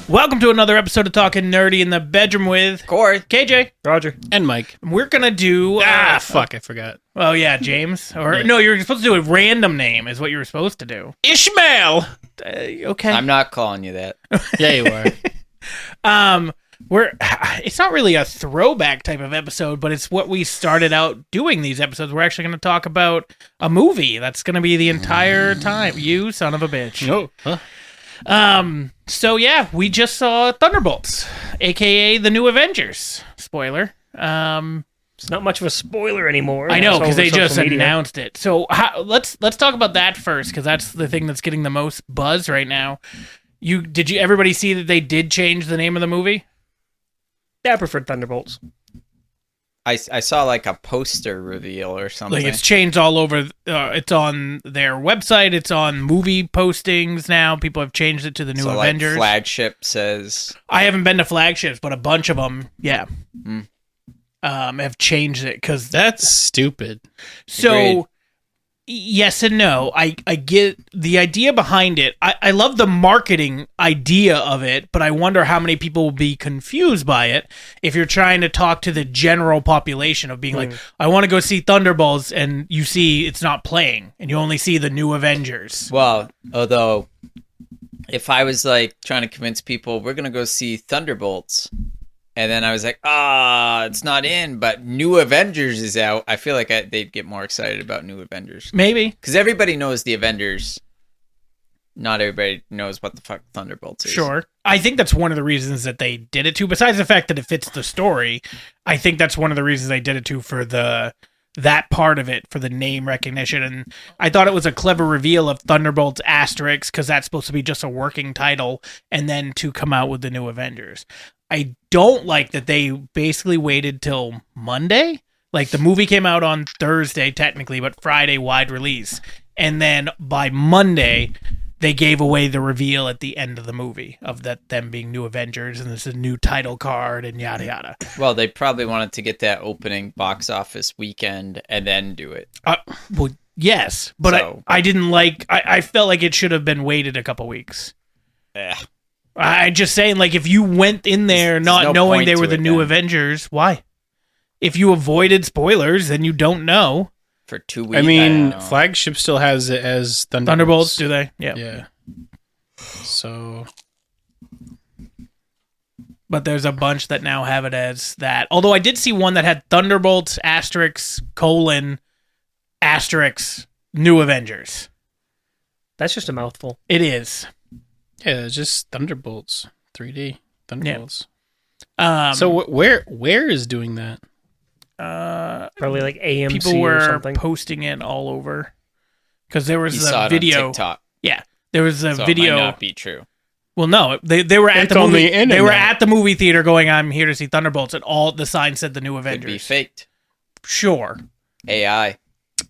Welcome to another episode of Talking Nerdy in the Bedroom with Corey, KJ, Roger, and Mike. We're gonna do I forgot. Oh yeah, James. Or no, you're supposed to do a random name. Is what you were supposed to do. Ishmael. Okay. I'm not calling you that. Yeah, you are. It's not really a throwback type of episode, but it's what we started out doing these episodes. We're actually going to talk about a movie that's going to be the entire time. You son of a bitch. No. Huh? So yeah, we just saw Thunderbolts, aka the new Avengers. Spoiler. It's not much of a spoiler anymore. I know, It's because all they over just social media. announced it. So let's talk about that first, because that's the thing that's getting the most buzz right now. Did everybody see that they did change the name of the movie? Yeah, I prefer Thunderbolts. I saw like a poster reveal or something. Like it's changed all over. It's on their website. It's on movie postings now. People have changed it to the new Avengers. Like Flagship says. I haven't been to flagships, but a bunch of them, yeah, have changed it because That's stupid. So. Agreed. Yes and no. I get the idea behind it. I love the marketing idea of it, but I wonder how many people will be confused by it if you're trying to talk to the general population of being like, I want to go see Thunderbolts, and you see it's not playing, and you only see the new Avengers. Well, although if I was like trying to convince people we're gonna go see Thunderbolts, and then I was like, it's not in, but New Avengers is out. I feel like they'd get more excited about New Avengers. Maybe. Because everybody knows the Avengers. Not everybody knows what the fuck Thunderbolts is. Sure. I think that's one of the reasons that they did it too. Besides the fact that it fits the story, I think that's one of the reasons they did it too, for that part of it, for the name recognition. And I thought it was a clever reveal of Thunderbolts asterisk, because that's supposed to be just a working title, and then to come out with the New Avengers. I don't like that they basically waited till Monday. Like, the movie came out on Thursday, technically, but Friday wide release. And then by Monday, they gave away the reveal at the end of the movie of them being New Avengers, and this is a new title card and yada yada. Well, they probably wanted to get that opening box office weekend and then do it. Well, yes, but So- I didn't like. I felt like it should have been waited a couple weeks. Eh. I just saying, like, if you went in there There's not no knowing point they to were the it new then. Avengers, why? If you avoided spoilers, then you don't know. For 2 weeks. I mean, don't know. Flagship still has it as Thunderbolts, do they? Yeah. Yeah. So But there's a bunch that now have it as that. Although I did see one that had Thunderbolts asterisk colon asterisk New Avengers. That's just a mouthful. It is. yeah, it's just Thunderbolts 3D Thunderbolts. So So where is doing that? Probably like AMC people or were something. posting it all over because there was You saw a it video. on TikTok, Yeah, there was a so video. it might not be true. Well, no, they were at It's the on movie. the internet. They were at the movie theater going, "I'm here to see Thunderbolts," and all the sign said the New Could be Avengers. faked. Sure. AI.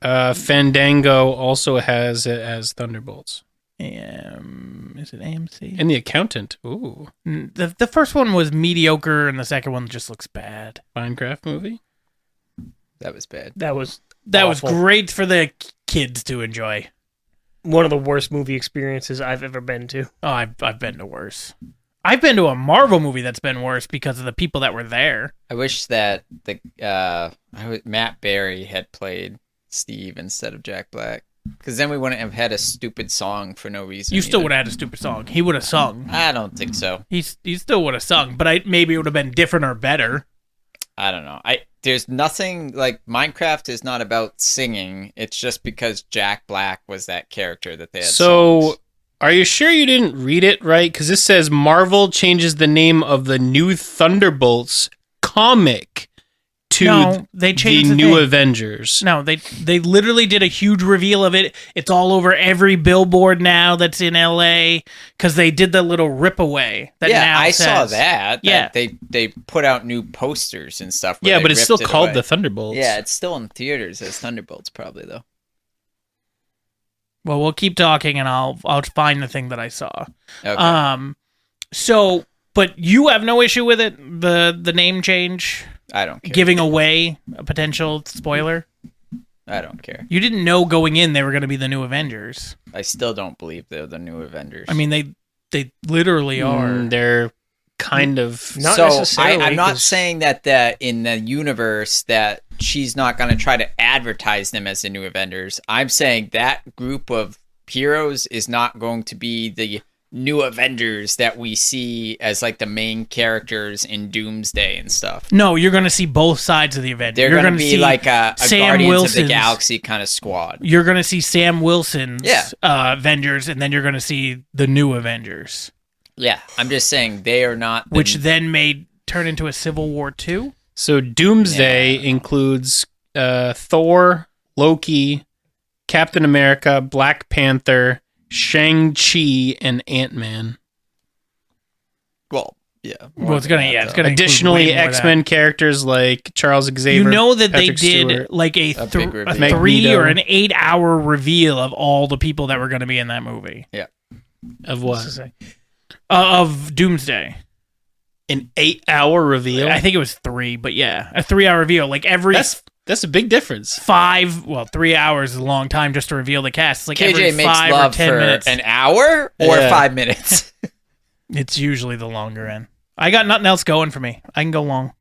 Fandango also has it as Thunderbolts. Is it AMC? And The Accountant. Ooh, The first one was mediocre, and the second one just looks bad. Minecraft movie. That was bad. That was Was awful. great for the kids to enjoy. One of the worst movie experiences I've ever been to. Oh, I've been to worse. I've been to a Marvel movie that's been worse because of the people that were there. I wish that Matt Berry had played Steve instead of Jack Black. Because then we wouldn't have had a stupid song for no reason. You still either. would have had a stupid song. He would have sung. I don't think so. He still would have sung, but maybe it would have been different or better. I don't know. There's nothing like Minecraft is not about singing. It's just because Jack Black was that character that they had. So, songs. are you sure you didn't read it right? Because this says Marvel changes the name of the new Thunderbolts comic to No, they changed the New thing. Avengers. No, they literally did a huge reveal of it. It's all over every billboard now that's in LA because they did the little rip away. That yeah, now I says, saw that. Yeah. They put out new posters and stuff. where Yeah, they but it's ripped still it called away. the Thunderbolts. Yeah, it's still in theaters as Thunderbolts, probably though. Well, we'll keep talking, and I'll find the thing that I saw. Okay. So, but you have no issue with it, the name change, I don't care. giving away a potential spoiler. I don't care. You didn't know going in they were going to be the New Avengers. I still don't believe they're the new Avengers. I mean, They literally are. They're kind of Not so necessarily, I'm not 'cause- saying that in the universe that she's not going to try to advertise them as the new Avengers. I'm saying that group of heroes is not going to be the new Avengers that we see as like the main characters in Doomsday and stuff. No, you're going to see both sides of the Avengers. They're You're going to gonna be see like a Sam Guardians of the Wilson's- Galaxy kind of squad. You're going to see Sam Wilson's Yeah. Avengers, and then you're going to see the new Avengers, Yeah, I'm just saying they are not. which then may turn into a Civil War 2. So Doomsday includes Thor, Loki, Captain America, Black Panther, Shang-Chi, and Ant-Man. Well, yeah. Well, it's going to include Additionally, way more of that. X-Men characters like Charles Xavier. You know that Patrick they did Stewart. like a big reveal. 3 Magneto. or an 8-hour reveal of all the people that were going to be in that movie. Of What's to what? say? Of Doomsday. An 8-hour reveal? I think it was 3, but yeah, a 3-hour reveal. Like every That's a big difference. 3 hours is a long time just to reveal the cast. It's like every KJ makes 5 love or 10 for minutes. an hour or Yeah. 5 minutes. It's usually the longer end. I got nothing else going for me. I can go long.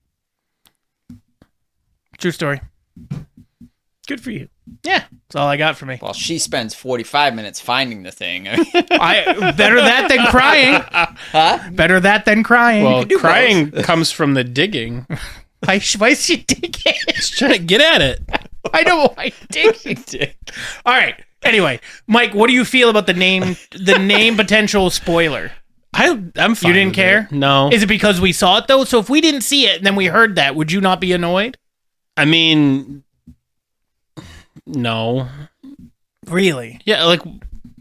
True story. Good for you. Yeah, that's all I got for me. Well, she spends 45 minutes finding the thing. I better that than crying. Huh? Better that than crying. Well, do crying comes from the digging. why is she digging? Just trying to get at it. I know why digging. All right. Anyway, Mike, what do you feel about the name potential spoiler? I'm fine. You didn't with care? it. No. Is it because we saw it though? So if we didn't see it and then we heard that, would you not be annoyed? I mean, no. Really? Yeah, like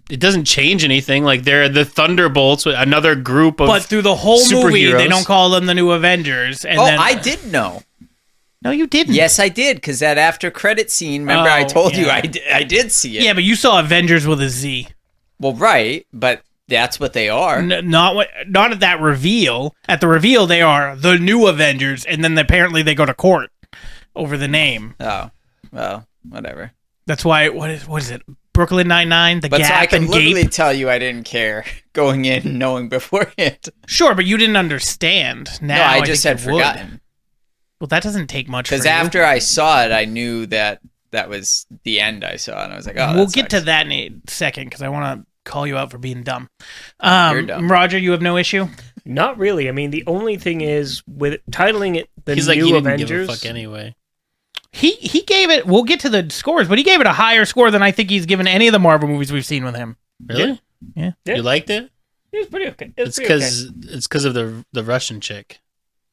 it doesn't change anything. Like they're the Thunderbolts, another group of. But through the whole movie, they superheroes. don't call them the new Avengers. And Oh, then I did know. No, you didn't. Yes, I did, because that after credit scene, remember I Oh, told you yeah. I did see it. Yeah, but you saw Avengers with a Z. Well, right, but that's what they are. Not at that reveal. At the reveal, they are the new Avengers, and then apparently they go to court over the name. Oh, well, whatever. That's why. What is it? Brooklyn Nine-Nine, The But so I Gap, can and literally Gape. tell you I didn't care going in knowing beforehand. Sure, but you didn't understand. Now No, I think just had you would. forgotten. Well, that doesn't take much. Because for you. after I saw it, I knew that was the end I saw, and I was like, oh, we'll that get to sucks. that in a second because I want to call you out for being dumb. You're dumb. Roger, you have no issue. Not really. I mean, the only thing is with titling it the He's new like, he didn't Avengers. give a fuck anyway. He gave it. We'll get to the scores, but he gave it a higher score than I think he's given any of the Marvel movies we've seen with him. Really? Yeah. Yeah. You liked it? It was pretty okay. It was It's pretty because of the Russian chick.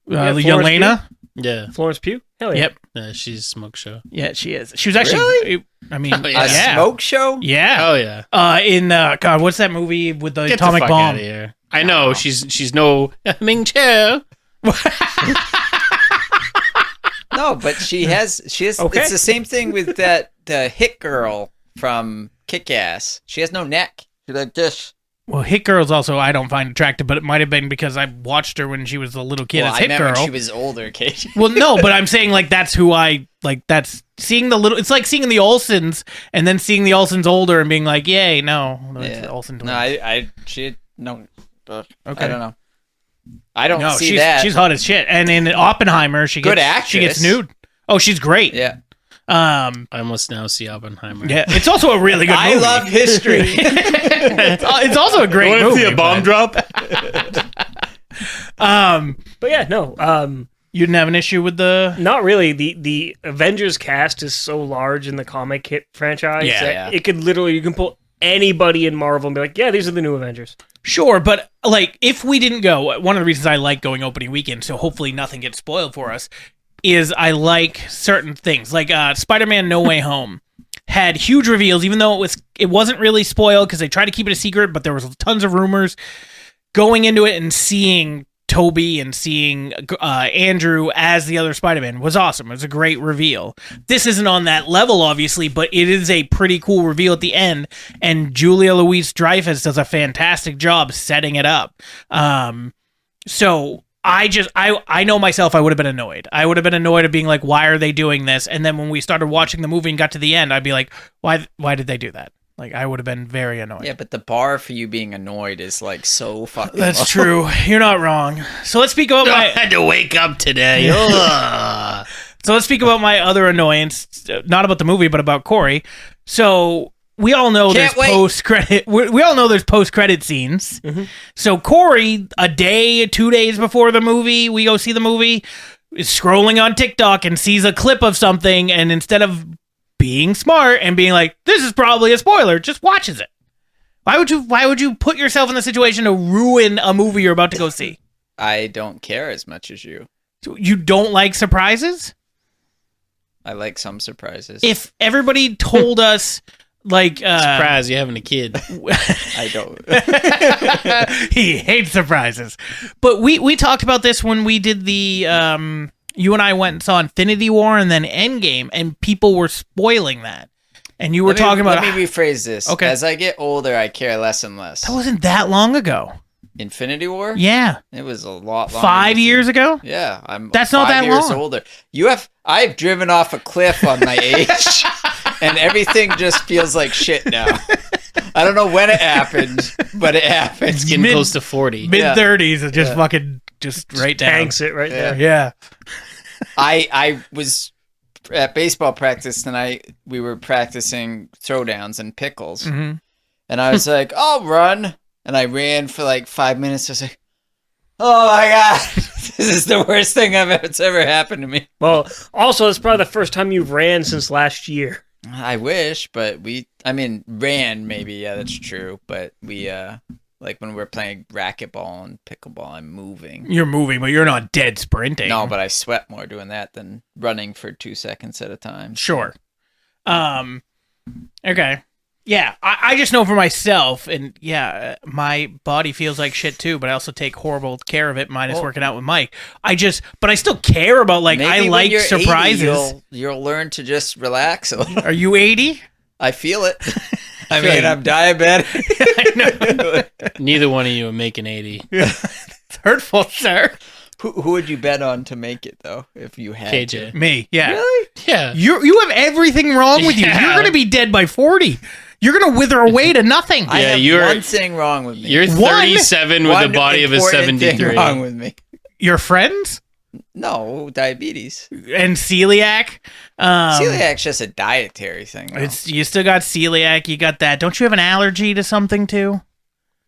Yeah, Florence Yelena. Yeah, Florence Pugh. Hell yeah. Yep. she's smoke show. Yeah, she is. She was actually. Really? I mean, Oh, yeah. A yeah. smoke show? Yeah. Oh yeah, In God, what's that movie with the get atomic the fuck bomb? out of here. I know she's no Ming Cho. No, but she has. Okay. It's the same thing with the hit girl from Kick-Ass. She has no neck. She's like this. Well, Hit Girl's also I don't find attractive, but it might have been because I watched her when she was a little kid Well, as I Hit meant Girl. when she was older, Kate. Well, no, but I'm saying like that's who I like. That's seeing the little. It's like seeing the Olsens and then seeing the Olsens older and being like, "Yay, no, it's the Olsen twins." No, she no. Okay. I don't know. I don't No, see she's that. she's hot as shit. And in Oppenheimer, she Good gets she gets actress. nude. Oh, she's great. Yeah, I almost now see Oppenheimer. Yeah. It's also a really good movie. I love history. it's also a great Want to movie. see a bomb drop? But yeah, no. You didn't have an issue with the. Not really. The Avengers cast is so large in the comic hit franchise Yeah. that Yeah. it could literally, you can pull anybody in Marvel and be like, yeah, these are the new Avengers. Sure, but like if we didn't go, one of the reasons I like going opening weekend, so hopefully nothing gets spoiled for us, is I like certain things. Like Spider-Man No Way Home had huge reveals, even though it wasn't really spoiled because they tried to keep it a secret, but there was tons of rumors. Going into it and seeing Toby and seeing Andrew as the other Spider-Man was awesome. It was a great reveal. This isn't on that level, obviously, but it is a pretty cool reveal at the end, and Julia Louis-Dreyfus does a fantastic job setting it up. So I know myself, I would have been annoyed. I would have been annoyed of being like, why are they doing this? And then when we started watching the movie and got to the end, I'd be like, why did they do that? Like, I would have been very annoyed. Yeah, but the bar for you being annoyed is like so fucking That's low. true. You're not wrong. So let's speak about I my had to wake up today. Ugh. so let's speak about my other annoyance, not about the movie, but about Corey. So we all know Can't there's wait. post-credit. We all know there's post-credit scenes. Mhm. So Corey, a day, 2 days before the movie, we go see the movie, is scrolling on TikTok and sees a clip of something, and instead of being smart and being like, "This is probably a spoiler," just watches it. Why would you put yourself in the situation to ruin a movie you're about to go see? I don't care as much as you. You don't like surprises? I like some surprises. If everybody told us, like, Surprise, you having a kid. I don't. he hates surprises. But we talked about this when we did the you and I went and saw Infinity War and then Endgame, and people were spoiling that. And you were talking about Let me rephrase this. Okay. As I get older, I care less and less. that wasn't that long ago. Infinity War? Yeah. It was a lot longer. 5 years ago? Yeah, I'm. That's not 5 that years long. older. I've driven off a cliff on my age, and everything just feels like shit now. I don't know when it happened, but it happened. It's getting close to 40. Mid-30s is just Yeah. fucking just right down. Tanks it right Yeah. there. Yeah. I was at baseball practice tonight. We were practicing throwdowns and pickles, Mhm. and I was like, "I'll run," and I ran for like 5 minutes. I was like, "Oh my god, this is the worst thing that's ever happened to me." Well, also, it's probably the first time you've ran since last year. I wish, but ran maybe. Yeah, that's true. But we, like when we're playing racquetball and pickleball, I'm moving. You're moving, but you're not dead sprinting. No, but I sweat more doing that than running for 2 seconds at a time. Sure. Okay. Yeah, I just know for myself, and yeah, my body feels like shit too, but I also take horrible care of it, minus working out with Mike. But I still care about, like, Maybe I when like you're 80, surprises. you'll learn to just relax a little. Are you 80? I feel it. I mean, I'm diabetic. I know. Neither one of you are making 80. It's hurtful, sir. Who would you bet on to make it, though, if you had KJ. to? Me, yeah. Really? Yeah. You have everything wrong with you. Yeah. You're going to be dead by 40. You're going to wither away to nothing. I have you're- one thing wrong with me. You're One- 37 with One a body of a important thing 73. wrong with me. Your friends No, diabetes. and celiac. Celiac's just a dietary thing. though. You still got celiac. You got that. Don't you have an allergy to something too?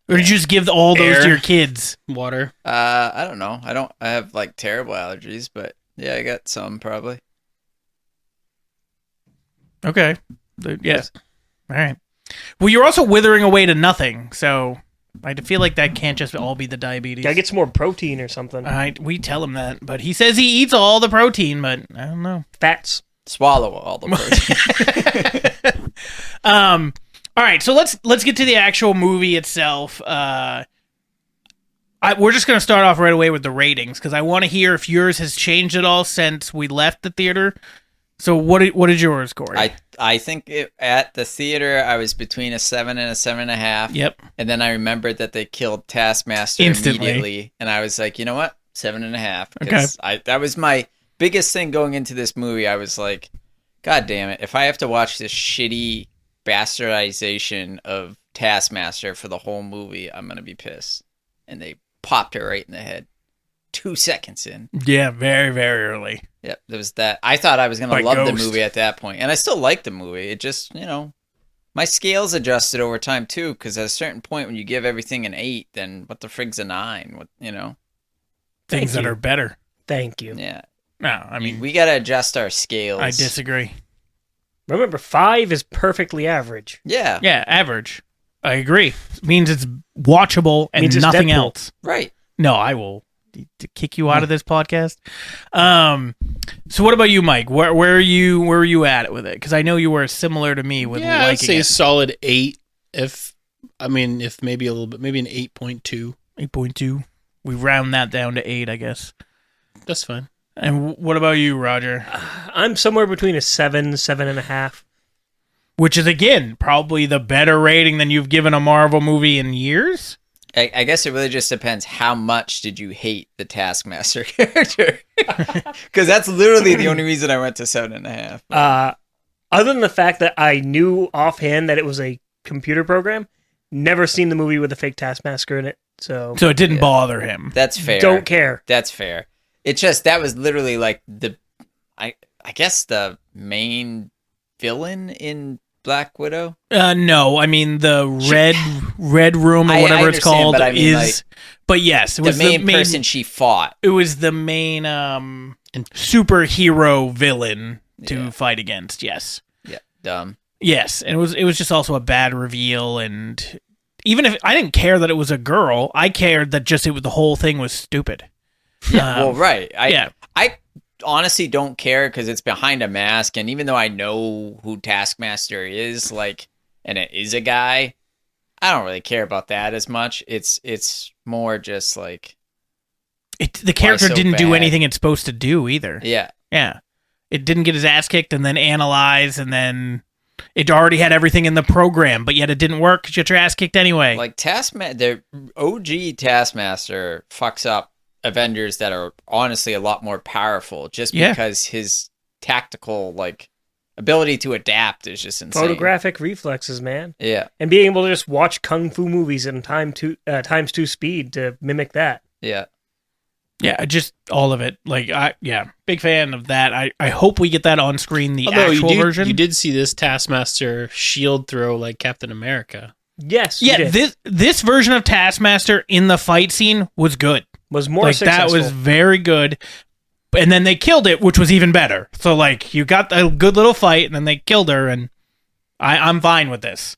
Or did you just give all those Air. to your kids? Water. I don't know. I have like terrible allergies, but yeah, I got some probably. Okay. Yes. All right. Well, you're also withering away to nothing, so I feel like that can't just all be the diabetes. Gotta get some more protein or something. We tell him that, but he says he eats all the protein, but I don't know. Fats. Swallow all the protein. All right, so let's get to the actual movie itself. We're just gonna start off right away with the ratings because I want to hear if yours has changed at all since we left the theater. So what is yours, Corey? I think at the theater I was between a 7 and a 7.5. Yep. And then I remembered that they killed Taskmaster Instantly. immediately, and I was like, you know what, 7.5. Okay. That was my biggest thing going into this movie. I was like, God damn it! If I have to watch this shitty bastardization of Taskmaster for the whole movie, I'm gonna be pissed. And they popped her right in the head 2 seconds in. Yeah, very very early. Yep, there was that. I thought I was going By to love the Ghost. movie at that point, and I still like the movie. It just, my scales adjusted over time too, because at a certain point when you give everything an 8, then what the frig's a 9? What, Things Thank that you. are better. Thank you. Yeah. No, I mean we got to adjust our scales. I disagree. Remember, 5 is perfectly average. Yeah, Yeah, average. I agree. It means it's watchable and Means it's nothing Deadpool. else. right. No, I will to kick you out of this podcast. So what about you, Mike? Where are you at with it? Because I know you were similar to me with Yeah, I'd liking say it. solid 8. If maybe a little bit, maybe an 8.2. 8.2. We round that down to 8, I guess. That's fine. And what about you, Roger? I'm somewhere between a 7, 7.5. Which is again probably the better rating than you've given a Marvel movie in years. I guess it really just depends how much did you hate the Taskmaster character, because that's literally the only reason I went to 7.5. Other than the fact that I knew offhand that it was a computer program. Never seen the movie with a fake Taskmaster in it, so it didn't bother him. That's fair. don't care. That's fair. It's just that was literally like I guess the main villain in Black Widow. No, I mean the red room or whatever it's called but I mean, is. But yes, it was the main person she fought. It was the main superhero villain to fight against. Yes. Yeah. Dumb. Yes, and it was just also a bad reveal, and even if I didn't care that it was a girl, I cared that the whole thing was stupid. Well, right. I honestly don't care because it's behind a mask, and even though I know who Taskmaster is, like, and it is a guy, I don't really care about that as much. It's more just like the character so didn't do bad? anything it's supposed to do either. Yeah. It didn't get his ass kicked and then analyzed, and then it already had everything in the program, but yet it didn't work because you got your ass kicked anyway. Like the OG Taskmaster fucks up Avengers that are honestly a lot more powerful just because his tactical ability to adapt is just insane. Photographic reflexes, man. Yeah. And being able to just watch kung fu movies in times 2 speed to mimic that. Yeah. Yeah, just all of it. Big fan of that. I hope we get that on screen, the actual version. You did see this Taskmaster shield throw like Captain America. Yes. Yeah, this version of Taskmaster in the fight scene was good. Was more successful. That was very good. And then they killed it, which was even better. So you got a good little fight, and then they killed her, and I'm fine with this.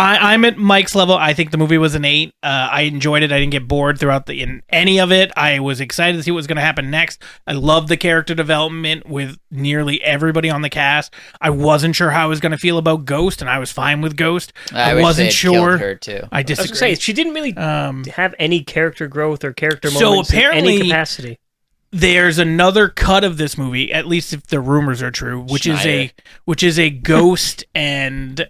I'm at Mike's level. I think the movie was an 8. I enjoyed it. I didn't get bored in any of it. I was excited to see what was going to happen next. I loved the character development with nearly everybody on the cast. I wasn't sure how I was going to feel about Ghost, and I was fine with Ghost. I wasn't sure. Her too. I disagree. I was going to say, she didn't really have any character growth or character moments apparently, in any capacity. There's another cut of this movie, at least if the rumors are true, which is a Ghost and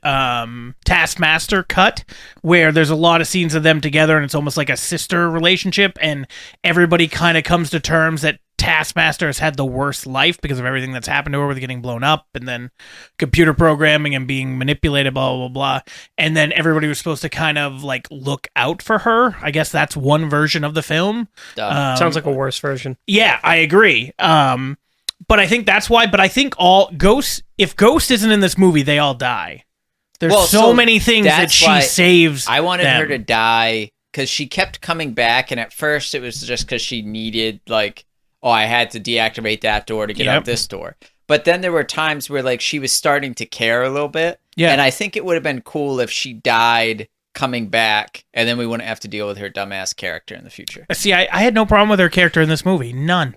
Taskmaster cut, where there's a lot of scenes of them together, and it's almost like a sister relationship, and everybody kind of comes to terms that Taskmaster has had the worst life because of everything that's happened to her with getting blown up, and then computer programming and being manipulated, blah, blah, blah. And then everybody was supposed to kind of look out for her. I guess that's one version of the film. Sounds like a worse version. Yeah, I agree. But I think that's why. But I think if Ghost isn't in this movie, they all die. There's so many things that she saves. I wanted them. her to die because she kept coming back, and at first it was just because she needed I had to deactivate that door to get out this door. But then there were times where she was starting to care a little bit. Yeah. And I think it would have been cool if she died coming back, and then we wouldn't have to deal with her dumbass character in the future. See, I had no problem with her character in this movie. None.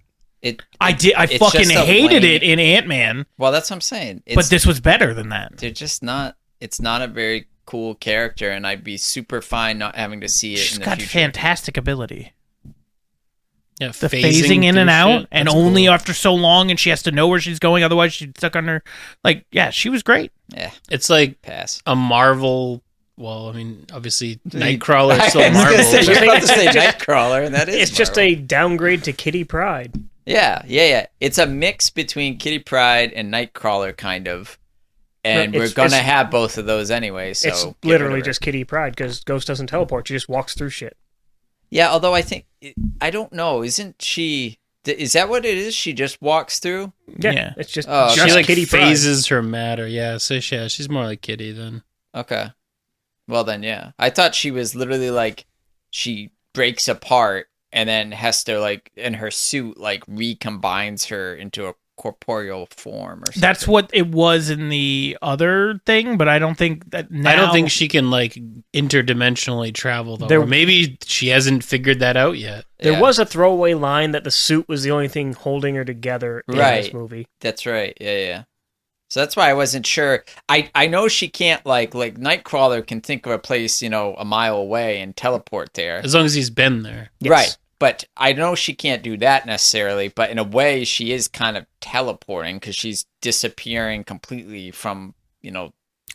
I fucking hated it in Ant-Man. Well, that's what I'm saying. But this was better than that. They're just not. It's not a very cool character, and I'd be super fine not having to see it in the future. She's got fantastic ability. Yeah, the phasing in and out, and only cool. After so long, and she has to know where she's going, otherwise she's stuck on her. She was great. Yeah, it's like pass. A Marvel. Well, I mean, obviously, Nightcrawler is still Marvel. You're about to say Nightcrawler, and that is. It's just a downgrade to Kitty Pryde. Yeah. It's a mix between Kitty Pryde and Nightcrawler, kind of. And we're gonna have both of those anyway. So it's literally just Kitty Pryde because Ghost doesn't teleport; she just walks through shit. Yeah, although I don't know. Isn't she? Is that what it is? She just walks through. Yeah. It's just she Kitty phases her matter. Yeah, so she's more like Kitty then. Okay, well then, yeah. I thought she was literally she breaks apart and then has to in her suit recombines her into a corporeal form or something. That's what it was in the other thing, but I don't think that now... I don't think she can interdimensionally travel though. Or maybe she hasn't figured that out yet. There was a throwaway line that the suit was the only thing holding her together in this movie. That's right. Yeah. So that's why I wasn't sure. I know she can't like Nightcrawler can think of a place, a mile away and teleport there. As long as he's been there. Yes. Right. But I know she can't do that necessarily, but in a way she is kind of teleporting because she's disappearing completely from,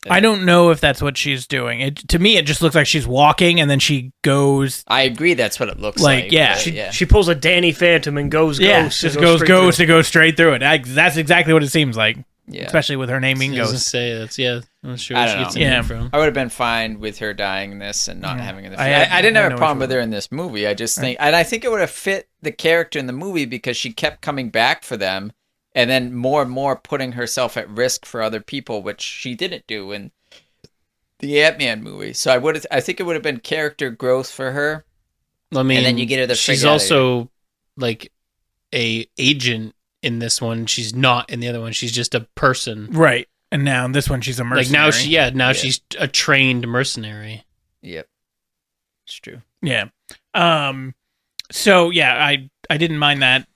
I don't know if that's what she's doing. To me, it just looks like she's walking and then she goes. I agree that's what it looks like. She pulls a Danny Phantom and goes ghost. Just goes ghost and goes straight through it. That's exactly what it seems like. Yeah. especially with her name being I was gonna Ghost. say that's I'm not sure I where don't she gets know. the Yeah. name from. I would have been fine with her dying in this and not having in the I film. had- I didn't I have had a no problem issue with with her in this movie. I just think, and I think it would have fit the character in the movie because she kept coming back for them, and then more and more putting herself at risk for other people, which she didn't do in the Ant-Man movie. So I think it would have been character growth for her. I mean, And then you get her the she's frig outta also like a agent in this one. She's not in the other one. She's just a person. Right. And now in this one, she's a mercenary. Like now she's a trained mercenary. Yep, it's true. Yeah. So yeah, I didn't mind that.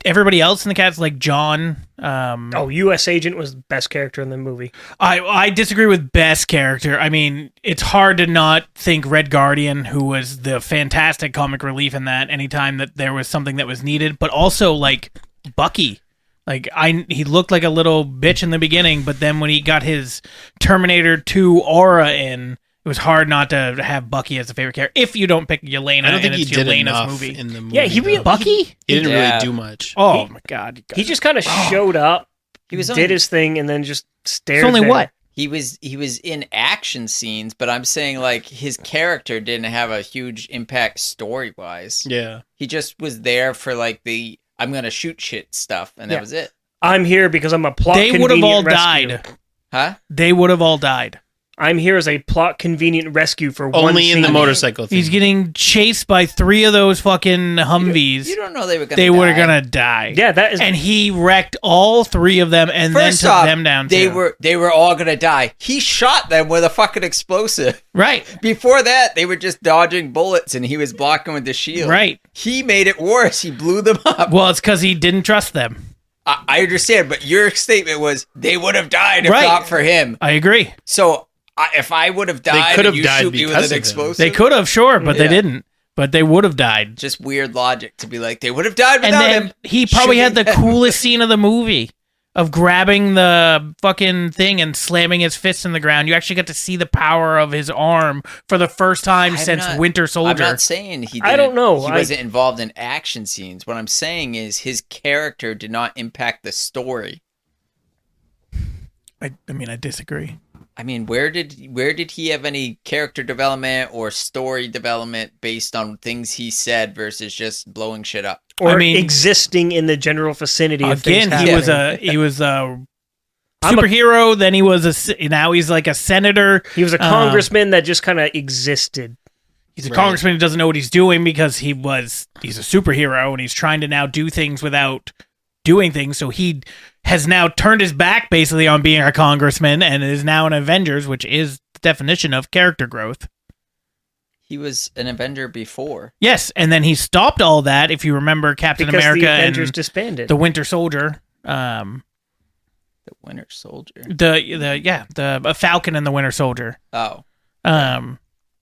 Everybody else in the cast, like John. U.S. Agent was the best character in the movie. I disagree with best character. I mean, it's hard to not think Red Guardian, who was the fantastic comic relief in that anytime that there was something that was needed, but also like Bucky. Like he looked like a little bitch in the beginning, but then when he got his Terminator 2 aura in, it was hard not to have Bucky as a favorite character. If you don't pick Yelena, I don't think and he it's did Yelena's enough movie. in the movie. Yeah, though. Bucky? He didn't Yeah. really do much. Oh my god! He just kind of showed up, He was did only- his thing, and then just stared. It's only there. what? He was in action scenes, but I'm saying like his character didn't have a huge impact story wise. Yeah. He just was there for like the I'm gonna shoot shit stuff, and that Yeah. was it. I'm here because I'm a plot. They would have all convenient rescue. died. Huh? They would have all died. I'm here as a plot convenient rescue for one Only in the scene. motorcycle thing. He's getting chased by 3 of those fucking Humvees. You don't know they were gonna. They die. were gonna die. Yeah, that is. And he wrecked all 3 of them and First then took off, them down they too. were all gonna die. He shot them with a fucking explosive. Right. Before that, they were just dodging bullets, and he was blocking with the shield. Right. He made it worse. He blew them up. Well, it's because he didn't trust them. I understand, but your statement was they would have died if Right. not for him. I agree. So if I would have died, could have and you died shoot me with because an of him. explosive. They could have, sure, but they Yeah. didn't. But they would have died. Just weird logic to be like they would have died And without then him. he probably had the Shooting them. coolest scene of the movie of grabbing the fucking thing and slamming his fist in the ground. You actually got to see the power of his arm for the first time I'm since not- Winter I'm Soldier. not saying he. I don't didn't- know. He I- wasn't involved in action scenes. What I'm saying is his character did not impact the story. I mean, I disagree. I mean, where did he have any character development or story development based on things he said versus just blowing shit up? or I mean- existing in the general vicinity of Again, things he was happening. he was a I'm a- superhero. Then he was now he's like a senator. He was a congressman that just kind of existed. He's a Right. congressman who doesn't know what he's doing because he's a superhero and he's trying to now do things without doing things. So he has now turned his back basically on being a congressman and is now an Avengers, which is the definition of character growth. He was an Avenger before. Yes, and then he stopped all that. If you remember Captain Because America the Avengers and disbanded. the Winter Soldier, The Winter Soldier. the Falcon and the Winter Soldier. Oh.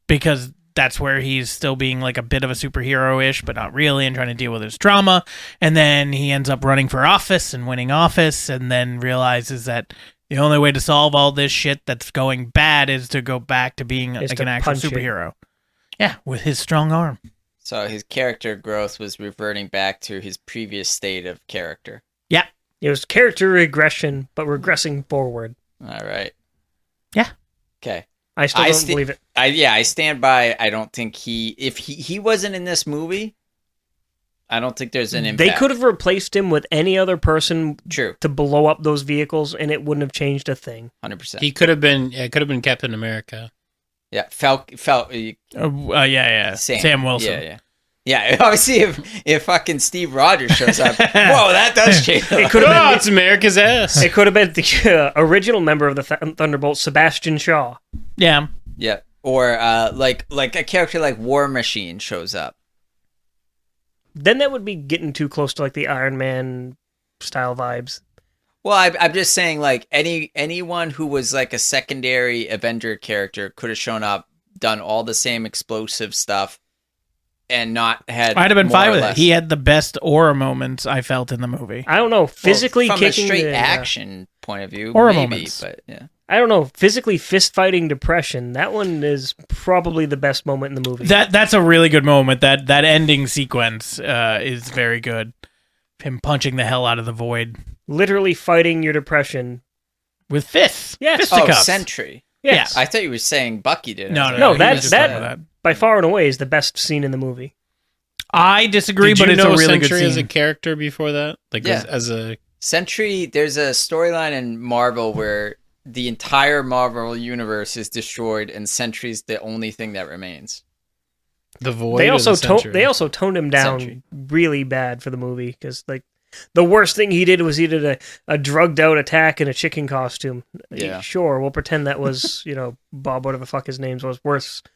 Because that's where he's still being like a bit of a superhero-ish, but not really, and trying to deal with his trauma. And then he ends up running for office and winning office, and then realizes that the only way to solve all this shit that's going bad is to go back to being Is like to an actual punch it. superhero. Yeah, with his strong arm. So his character growth was reverting back to his previous state of character. Yeah. It was character regression, but regressing forward. All right. Yeah. Okay. I still don't believe it. I stand by. I don't think if he wasn't in this movie, I don't think there's an impact. They could have replaced him with any other person True. to blow up those vehicles, and it wouldn't have changed a thing. 100%. He could have been. Yeah, it could have been Captain America. Yeah. Yeah. Sam Wilson. Yeah. Yeah, obviously, if fucking Steve Rogers shows up, whoa, that does change. It could have been. It's America's ass. It could have been the original member of the Thunderbolts, Sebastian Shaw. Yeah. Yeah, or like a character like War Machine shows up. Then that would be getting too close to like the Iron Man style vibes. Well, I'm just saying, like anyone who was like a secondary Avenger character could have shown up, done all the same explosive stuff, and not had. I'd have been more fine or with it. less- He had the best aura moments I felt in the movie. I don't know, physically from kicking a straight the, action point of view, Aura maybe, moments. but yeah. I don't know, physically fist fighting depression. That one is probably the best moment in the movie. That's a really good moment. That ending sequence is very good. Him punching the hell out of the void. literally fighting your depression. with fists. Yes. Fisticuffs. Sentry. Yes. I thought you were saying Bucky did it. No, No, he that- was just that- talking about By far and away is the best scene in the movie. I disagree, Did but you it's know a really good Sentry as a scene. character before that? Like Yeah. as a Sentry, there's a storyline in Marvel where the entire Marvel universe is destroyed and Sentry's the only thing that remains. the Void. They or also the Sentry? toned him down Sentry. really bad for the movie because like the worst thing he did was he did a drugged out attack in a chicken costume. Yeah. Sure, we'll pretend that was Bob, whatever the fuck his name was, worst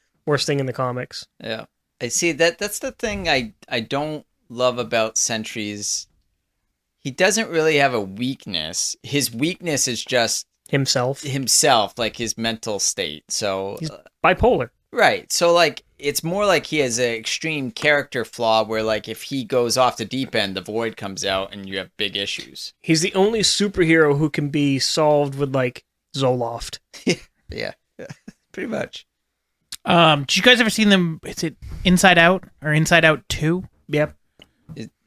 thing in the comics. Yeah. I see that's the thing I don't love about Sentry's. He doesn't really have a weakness. His weakness is just Himself, himself, like his mental state. So he's bipolar. right. So like it's more like he has an extreme character flaw where like if he goes off the deep end, the Void comes out and you have big issues. He's the only superhero who can be solved with like Zoloft. Yeah. Pretty much. Did you guys ever seen them? Is it Inside Out or Inside Out 2? Yep,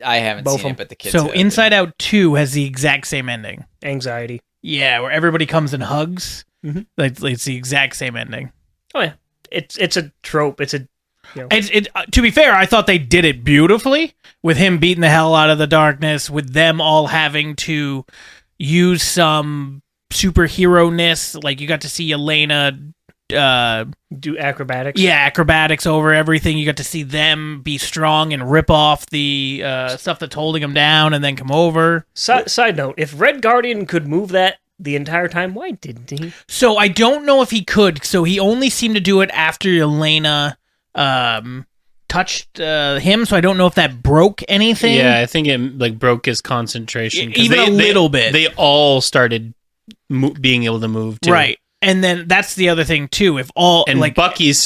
I haven't Both seen of it, but the kids So have. Inside Out 2 has the exact same ending. anxiety. Yeah, where everybody comes and hugs. Mhm. Like it's the exact same ending. Oh yeah, it's a trope. It's a To be fair, I thought they did it beautifully with him beating the hell out of the darkness, with them all having to use some superhero-ness. Like you got to see Elena, do acrobatics. acrobatics over everything. You got to see them be strong and rip off the stuff that's holding them down, and then come over. Side note: if Red Guardian could move that the entire time, why didn't he? So I don't know if he could. So he only seemed to do it after Elena touched him. So I don't know if that broke anything. Yeah, I think it like broke his concentration. 'cause Even a little bit. They all started being able to move too. Right. And then that's the other thing too. If all And like Bucky's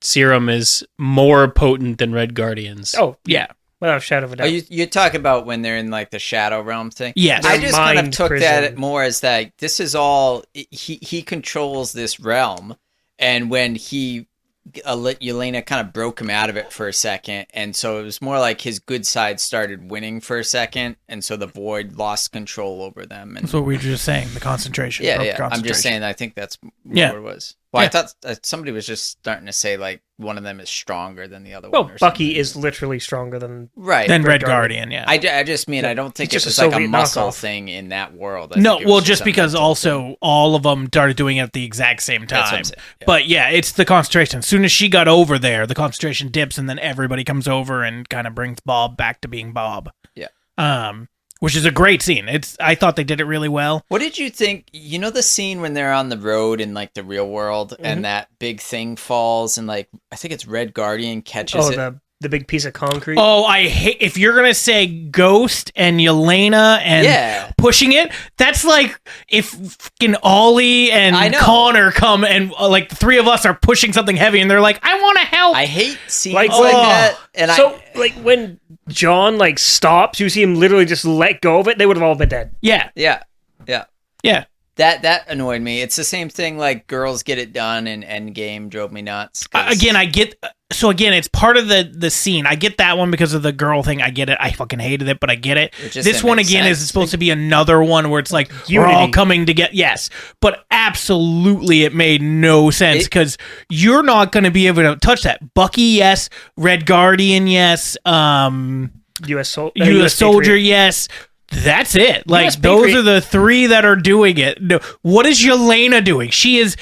serum is more potent than Red Guardian's. Oh, yeah. without a shadow of a Oh, doubt. you're talking about when they're in like the shadow realm thing? Yes. I Their just kind of mind took prison. that more as that this is all he controls this realm, and when he Yelena kind of broke him out of it for a second, and so it was more like his good side started winning for a second, and so the Void lost control over them. And That's what we were just saying. The concentration. yeah, broke yeah. I'm concentration. just saying. I think that's Yeah. what it was. Well, Yeah. I thought somebody was just starting to say like one of them is stronger than the other Well, one. Or Bucky something. is literally stronger than. right. Then Red Red Guardian. Yeah. I just mean I don't think He's it just was a like a Soviet muscle knockoff. thing in that world. I No, think it well, was just a because mental also thing. all of them started doing it at the exact same That's what I'm time. saying, yeah. But yeah, it's the concentration. As soon as she got over there, the concentration dips, and then everybody comes over and kind of brings Bob back to being Bob. Yeah. Which is a great scene. I thought they did it really well. What did you think? You know the scene when they're on the road in like the real world and that big thing falls and like I think it's Red Guardian catches it. The big piece of concrete. Oh, I hate if you're gonna say Ghost and Yelena and Yeah. pushing it. That's like if fucking Ollie I and know. Connor come and like the three of us are pushing something heavy, and they're like, "I want to help." I hate scenes Like, like, oh. that. And so like when John like stops, you see him literally just let go of it. They would have all been dead. yeah, yeah. yeah. That annoyed me. It's the same thing like Girls Get It Done and Endgame drove me nuts. 'cause- Again, I get. So again, it's part of the scene. I get that one because of the girl thing. I get it. I fucking hated it, but I get it. It just This didn't one make again sense. is supposed to be another one where it's like we're all Unity. coming together. Yes, but absolutely, it made no sense It- because you're not going to be able to touch that. Bucky, yes. Red Guardian, yes. U.S. U.S. Soldier, yes. That's it. Like US those Patriot. are the three that are doing it. No, what is Yelena doing? She is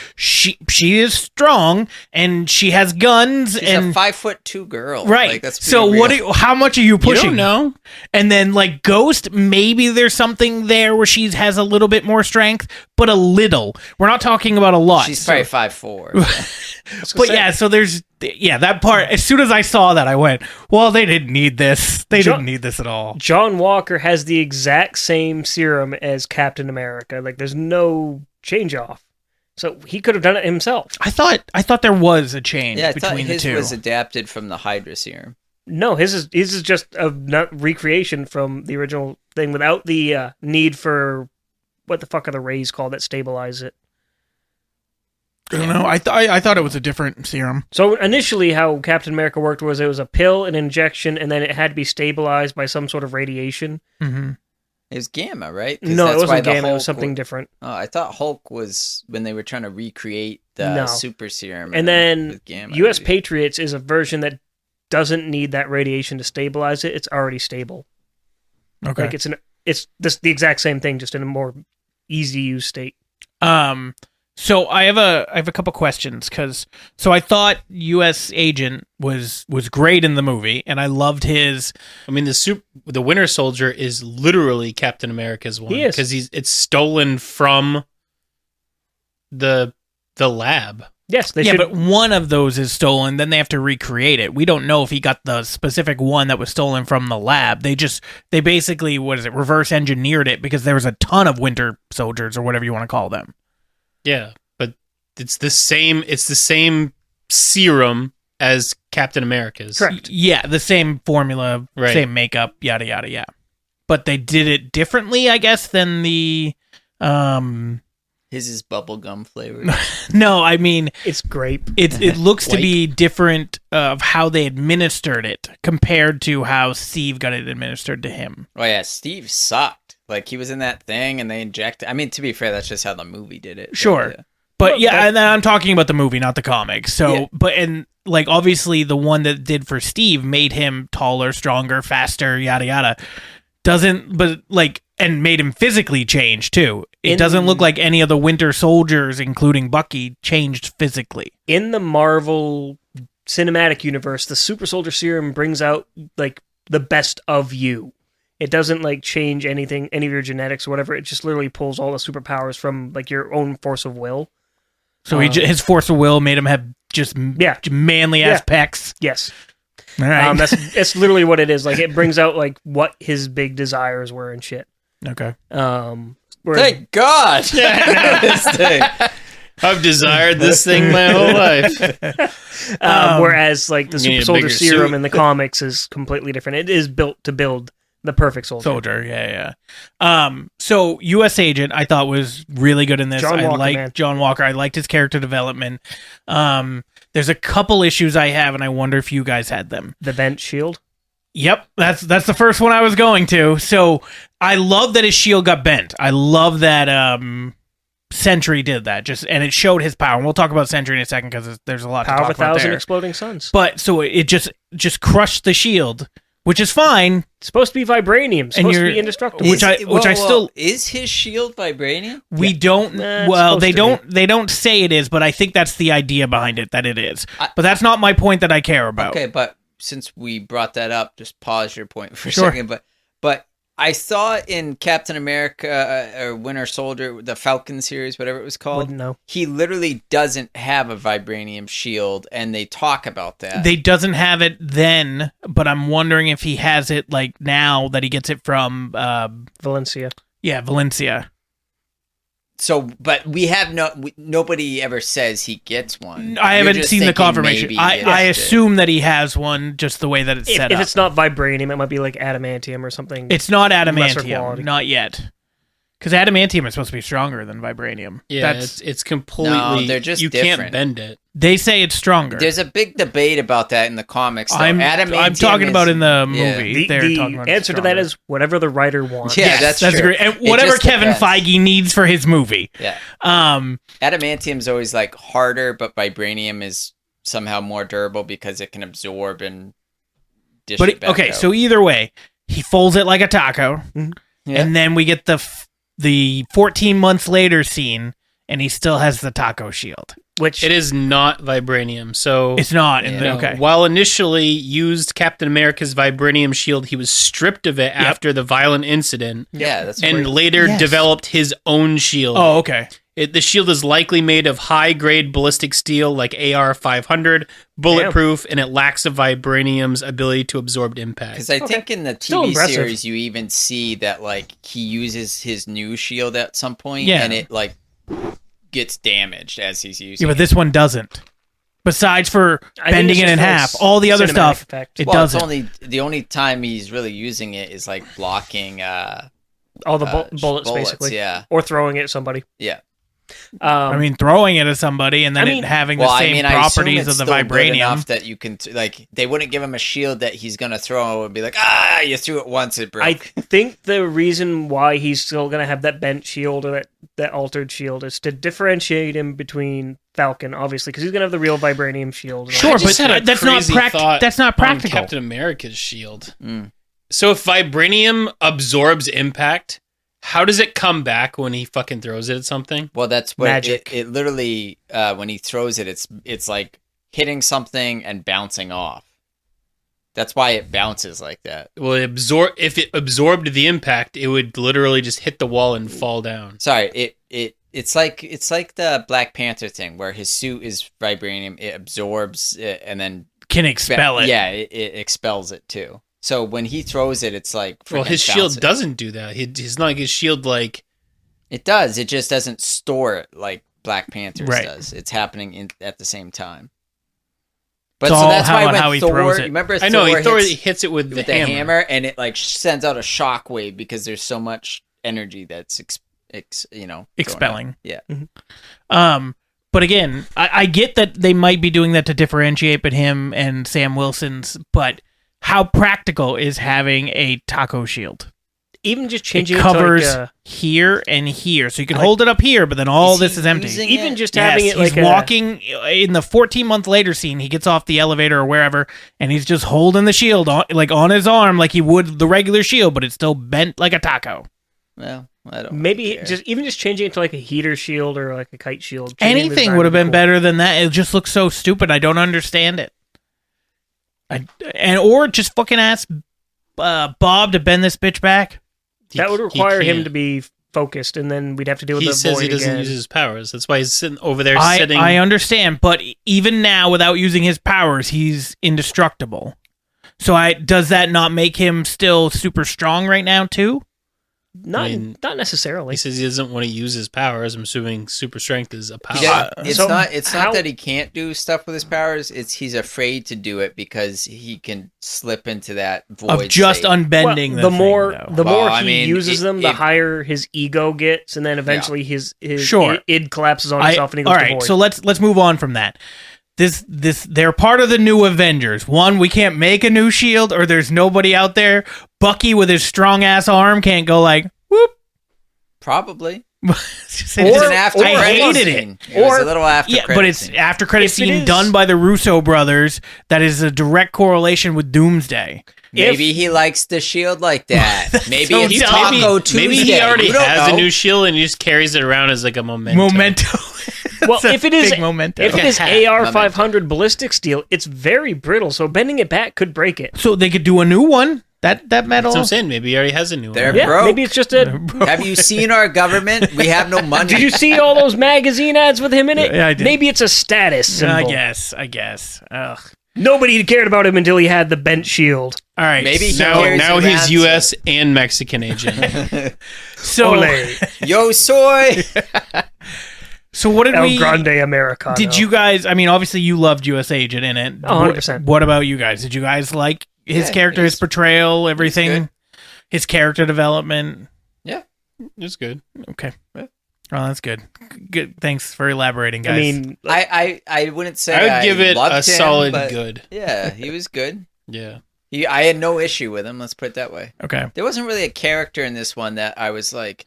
strong and she has guns she's and a 5'2" girl. right. Like, that's so being what? real. How much are you You pushing? don't know. And then like Ghost, maybe there's something there where she has a little bit more strength, but a little. We're not talking about a lot. She's So- probably 5'4". but yeah, so there's that part. As soon as I saw that, I went, "Well, they didn't need this. They John- didn't need this at all." John Walker has the exact same serum as Captain America. Like there's no change off. So he could have done it himself. I thought there was a change Yeah, I thought between the his two. was adapted from the Hydra serum. No, his is just a recreation from the original thing without the need for what the fuck are the rays called that stabilize it. I don't know. I thought it was a different serum. So initially, how Captain America worked was it was a pill, an injection, and then it had to be stabilized by some sort of radiation. Mm-hmm. It was Gamma, right? 'Cause No, it that's why wasn't the Gamma. It was Hulk something different. Oh, I thought Hulk was when they were trying to recreate the No. super serum. And then with Gamma, U.S. maybe. Patriots is a version that doesn't need that radiation to stabilize it. It's already stable. Okay. Like it's the exact same thing, just in a more easy use state. So I have a couple questions so I thought U.S. Agent was great in the movie, and I loved his. I mean, the Winter Soldier is literally Captain America's one He is. because it's stolen from the lab. Yes, they Yeah, should. but one of those is stolen. Then they have to recreate it. We don't know if he got the specific one that was stolen from the lab. They basically reverse engineered it because there was a ton of Winter Soldiers or whatever you want to call them. Yeah, but it's the same. It's the same serum as Captain America's. Correct. Yeah, the same formula, Right. same makeup, yada yada yada. But they did it differently, I guess, than the. His is bubblegum flavored. No, I mean It's grape. it looks to White. be different of how they administered it compared to how Steve got it administered to him. Oh yeah, Steve sucked. Like he was in that thing and they injected. I mean, to be fair, that's just how the movie did it. Sure. Yeah. But Well, yeah, that- and then I'm talking about the movie, not the comics. So, Yeah. but and like obviously the one that did for Steve made him taller, stronger, faster, yada yada. And made him physically change too. It doesn't look like any of the Winter Soldiers, including Bucky, changed physically. In the Marvel Cinematic Universe, the Super Soldier Serum brings out like the best of you. It doesn't like change anything, any of your genetics or whatever. It just literally pulls all the superpowers from like your own force of will. So his force of will made him have just manly ass pecs. Yes. All right. That's literally what it is. Like it brings out like what his big desires were and shit. Okay. Whereas, Thank God. This thing. I've desired this thing my whole life. whereas like the You need Super a Soldier bigger Serum suit. in the comics is completely different. It is built to build the perfect soldier. Yeah. So U.S. Agent, I thought was really good in this. John I Walker, liked man. John Walker. I liked his character development. There's a couple issues I have, and I wonder if you guys had them. The bent shield. Yep, that's the first one I was going to. So I love that his shield got bent. I love that Sentry did that. And it showed his power. And we'll talk about Sentry in a second because there's a lot Power to of talk about 1,000 there. exploding suns. But so it just crushed the shield, which is fine. It's supposed to be vibranium. It's supposed to you're- be indestructible. Which I still- is his shield vibranium? We don't. Nah, it's Well, supposed to they don't say it is, but I think that's the idea behind it that it is. I- But that's not my point that I care about. Okay, but since we brought that up, just pause your point for a Sure. second. But I saw in Captain America or Winter Soldier, the Falcon series, whatever it was called, Wouldn't know. he literally doesn't have a vibranium shield, and they talk about that. They doesn't have it then, but I'm wondering if he has it like now that he gets it from Valencia. Valencia. So, but we have nobody ever says he gets one. I You're haven't just seen the thinking confirmation. maybe I he gets it. assume that he has one just the way that it's set If up. it's not vibranium, it might be like adamantium or something. It's not lesser adamantium, quality. not yet. Because adamantium is supposed to be stronger than vibranium. Yeah, That's, it's completely. No, they're just you different. can't bend it. they say it's stronger. There's a big debate about that in the comics. Though. I'm Adamantium talking about is- in the yeah. movie. They're talking the about answer to that stronger. is whatever the writer wants. Yeah, Yes, that's true. great. And It whatever just Kevin depends. Feige needs for his movie. Yeah. Um, Adamantium's always like harder, but vibranium is somehow more durable because it can absorb and dish but it back okay, out. so either way, he folds it like a taco, Yeah. and then we get the 14 months later scene, and he still has the taco shield. Which It is not vibranium. So It's not in Yeah. the no, okay. while initially used Captain America's vibranium shield, he was stripped of it after the violent incident, yeah, that's and weird. later Yes. developed his own shield. Oh, okay. The shield is likely made of high-grade ballistic steel like AR-500, bulletproof, and it lacks a vibranium's ability to absorb impact. Because I Okay. think in the Still TV impressive. series, you even see that like he uses his new shield at some point, Yeah. and it like gets damaged as he's using. Yeah, but this one doesn't. Besides for I think bending it's it just in for half, its all the other cinematic stuff, effect. it well, doesn't. it's only the only time he's really using it is like blocking all the bullets, basically, Yeah, or throwing it at somebody. yeah. I mean, throwing it at somebody and then it having the same properties of the vibranium. Enough that you can they wouldn't give him a shield that he's gonna throw and be like, you threw it once, it broke. I think the reason why he's still gonna have that bent shield or that altered shield is to differentiate him between Falcon, obviously, because he's gonna have the real vibranium shield. Sure, but that's not That's not practical. Captain America's shield. So if vibranium absorbs impact, how does it come back when he fucking throws it at something? Well, that's what magic. It literally, when he throws it, it's like hitting something and bouncing off. That's why it bounces like that. Well, if it absorbed the impact, it would literally just hit the wall and fall down. Sorry, it's like the Black Panther thing where his suit is vibranium, it absorbs it and then can expel it. Yeah, it expels it too. So when he throws it, it's like his shield doesn't do that. He's not like his shield like it does. It just doesn't store it like Black Panther's Right. does. It's happening at the same time. But It's so all that's why when how he Thor, throws it. remember I know Thor he hits it with the hammer. and it like sends out a shockwave because there's so much energy that's expelling. Yeah. But again, I get that they might be doing that to differentiate between him and Sam Wilson's, but how practical is having a taco shield? Even just changing it covers to like here and here, so you can hold it up here, but then all this is empty. even just having it like he's walking in the 14-month later scene. He gets off the elevator or wherever, and he's just holding the shield on his arm like he would the regular shield, but it's still bent like a taco. Well, I don't maybe care. just changing it to like a heater shield or like a kite shield. Anything would have been better than that. It just looks so stupid. I don't understand it. Or just fucking ask Bob to bend this bitch back. That would require him to be focused, and then we'd have to deal with He the says void he doesn't again. use his powers. That's why he's sitting over there sitting. I understand, but even now, without using his powers, he's indestructible. So does that not make him still super strong right now, too? Not necessarily. He says he doesn't want to use his powers. I'm assuming super strength is a power. It's not that he can't do stuff with his powers. It's he's afraid to do it because he can slip into that void Of just state. unbending the more Well, he uses them, the higher his ego gets, and then eventually his id collapses on himself and he goes to void. So let's move on from that. This they're part of the new Avengers. One, we can't make a new shield, or there's nobody out there. Bucky with his strong ass arm can't go like whoop. Probably. It's an after I credit hated scene. it. It was a little after Yeah, credit but it's scene. after credit If it scene is- done by the Russo brothers. That is a direct correlation with Doomsday. Maybe he likes the shield like that. Maybe Don't it's tell me. Taco Tuesday. Maybe he already You don't has know. a new shield and he just carries it around as like a memento. Well, It's a if it is big memento. if it is AR 500 ballistic steel, it's very brittle, so bending it back could break it. So they could do a new one. That metal. That's what I'm saying. Maybe he already has a new They're one. Yeah, broke. maybe it's just a. Have you seen our government? We have no money. Did you see all those magazine ads with him in it? Yeah, I did. Maybe it's a status symbol. I guess. Ugh. Nobody cared about him until he had the bent shield. All right. Maybe he Now carries he's around U.S. and Mexican agent. so. Ole. Yo soy. So what did El we? Grande Americano. Did you guys? I mean, obviously you loved U.S. Agent in it. 100%. What about you guys? Did you guys like his Yeah, character, his portrayal, everything, good. his character development? Yeah. It's good. Okay. Yeah. Oh, that's good. Good. Thanks for elaborating, guys. I mean, I wouldn't say I would give it loved a him, solid but good. Yeah, he was good. Yeah. I had no issue with him. Let's put it that way. okay. There wasn't really a character in this one that I was like,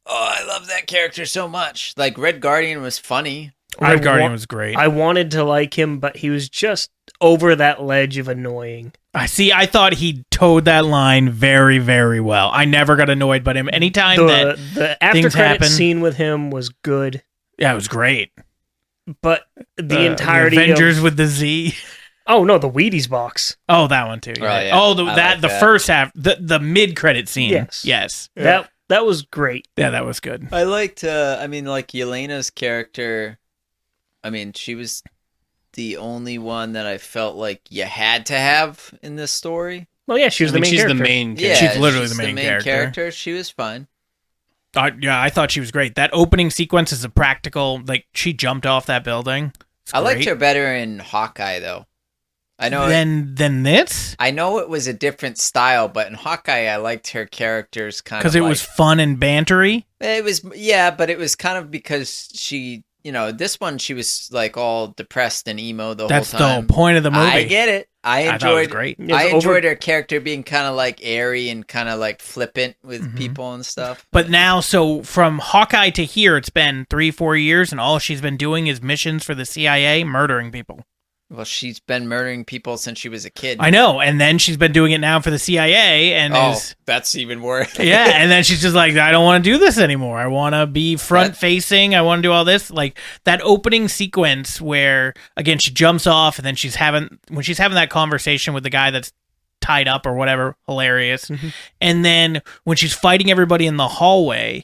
oh, I love that character so much. Like Red Guardian was funny. Red Guardian was great. I wanted to like him, but he was just over that ledge of annoying. I thought he towed that line very, very well. I never got annoyed by him. Anytime The after things credit happen- scene with him was good, yeah, it was great. but the entirety Avengers of, with the Z. oh no, the Wheaties box. Oh, that one too. Oh, Yeah. yeah. Oh, I like the that. first half, the mid credit scene. Yes. Yes. That was great. Yeah, that was good. I liked, like Yelena's character. I mean, she was the only one that I felt like you had to have in this story. Well, yeah, she was the main she's character. the main Yeah, character. She's literally the main character. She was fine. Yeah, I thought she was great. That opening sequence is a practical. Like she jumped off that building. It's I liked great. her better in Hawkeye, though. I know. than this I know it was a different style, but in Hawkeye, I liked her characters kind of because it was fun and bantery. It was, yeah, but it was kind of because she, this one she was like all depressed and emo the That's whole time. the whole point of the movie. I get it. I thought it was enjoyed great. It was I over- enjoyed her character being kind of like airy and kind of like flippant with Mm-hmm. people and stuff. But now, so from Hawkeye to here, it's been 3-4 years, and all she's been doing is missions for the CIA, murdering people. Well, she's been murdering people since she was a kid. I know, and then she's been doing it now for the CIA, and that's even worse. yeah, and then she's just like, I don't want to do this anymore. I want to be front facing. I want to do all this. Like that opening sequence where again she jumps off, and then she's having that conversation with the guy that's tied up or whatever, hilarious. Mm-hmm. And then when she's fighting everybody in the hallway,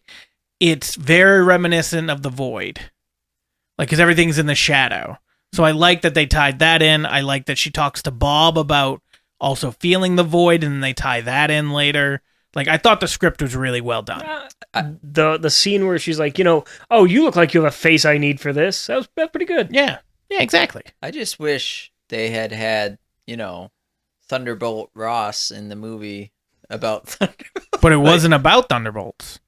it's very reminiscent of The Void, like because everything's in the shadow. So I like that they tied that in. I like that she talks to Bob about also feeling the void, and then they tie that in later. Like I thought the script was really well done. The scene where she's like, oh, you look like you have a face I need for this. That's pretty good. Yeah, exactly. I just wish they had Thunderbolt Ross in the movie about Thunderbolt. But it wasn't about Thunderbolts.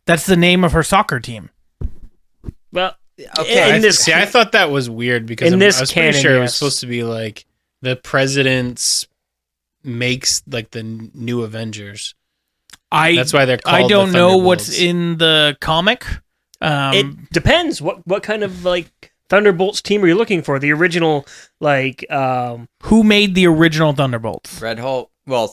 That's the name of her soccer team. Well, Okay. in this, I thought that was weird because in this I was pretty canon, sure it was yes. supposed to be like the president's makes like the new Avengers. That's why they're called I don't the know what's Thunderbolts. in the comic. it depends. What kind of like Thunderbolts team are you looking for? The original, like, Who made the original Thunderbolts? Red Hulk. Well,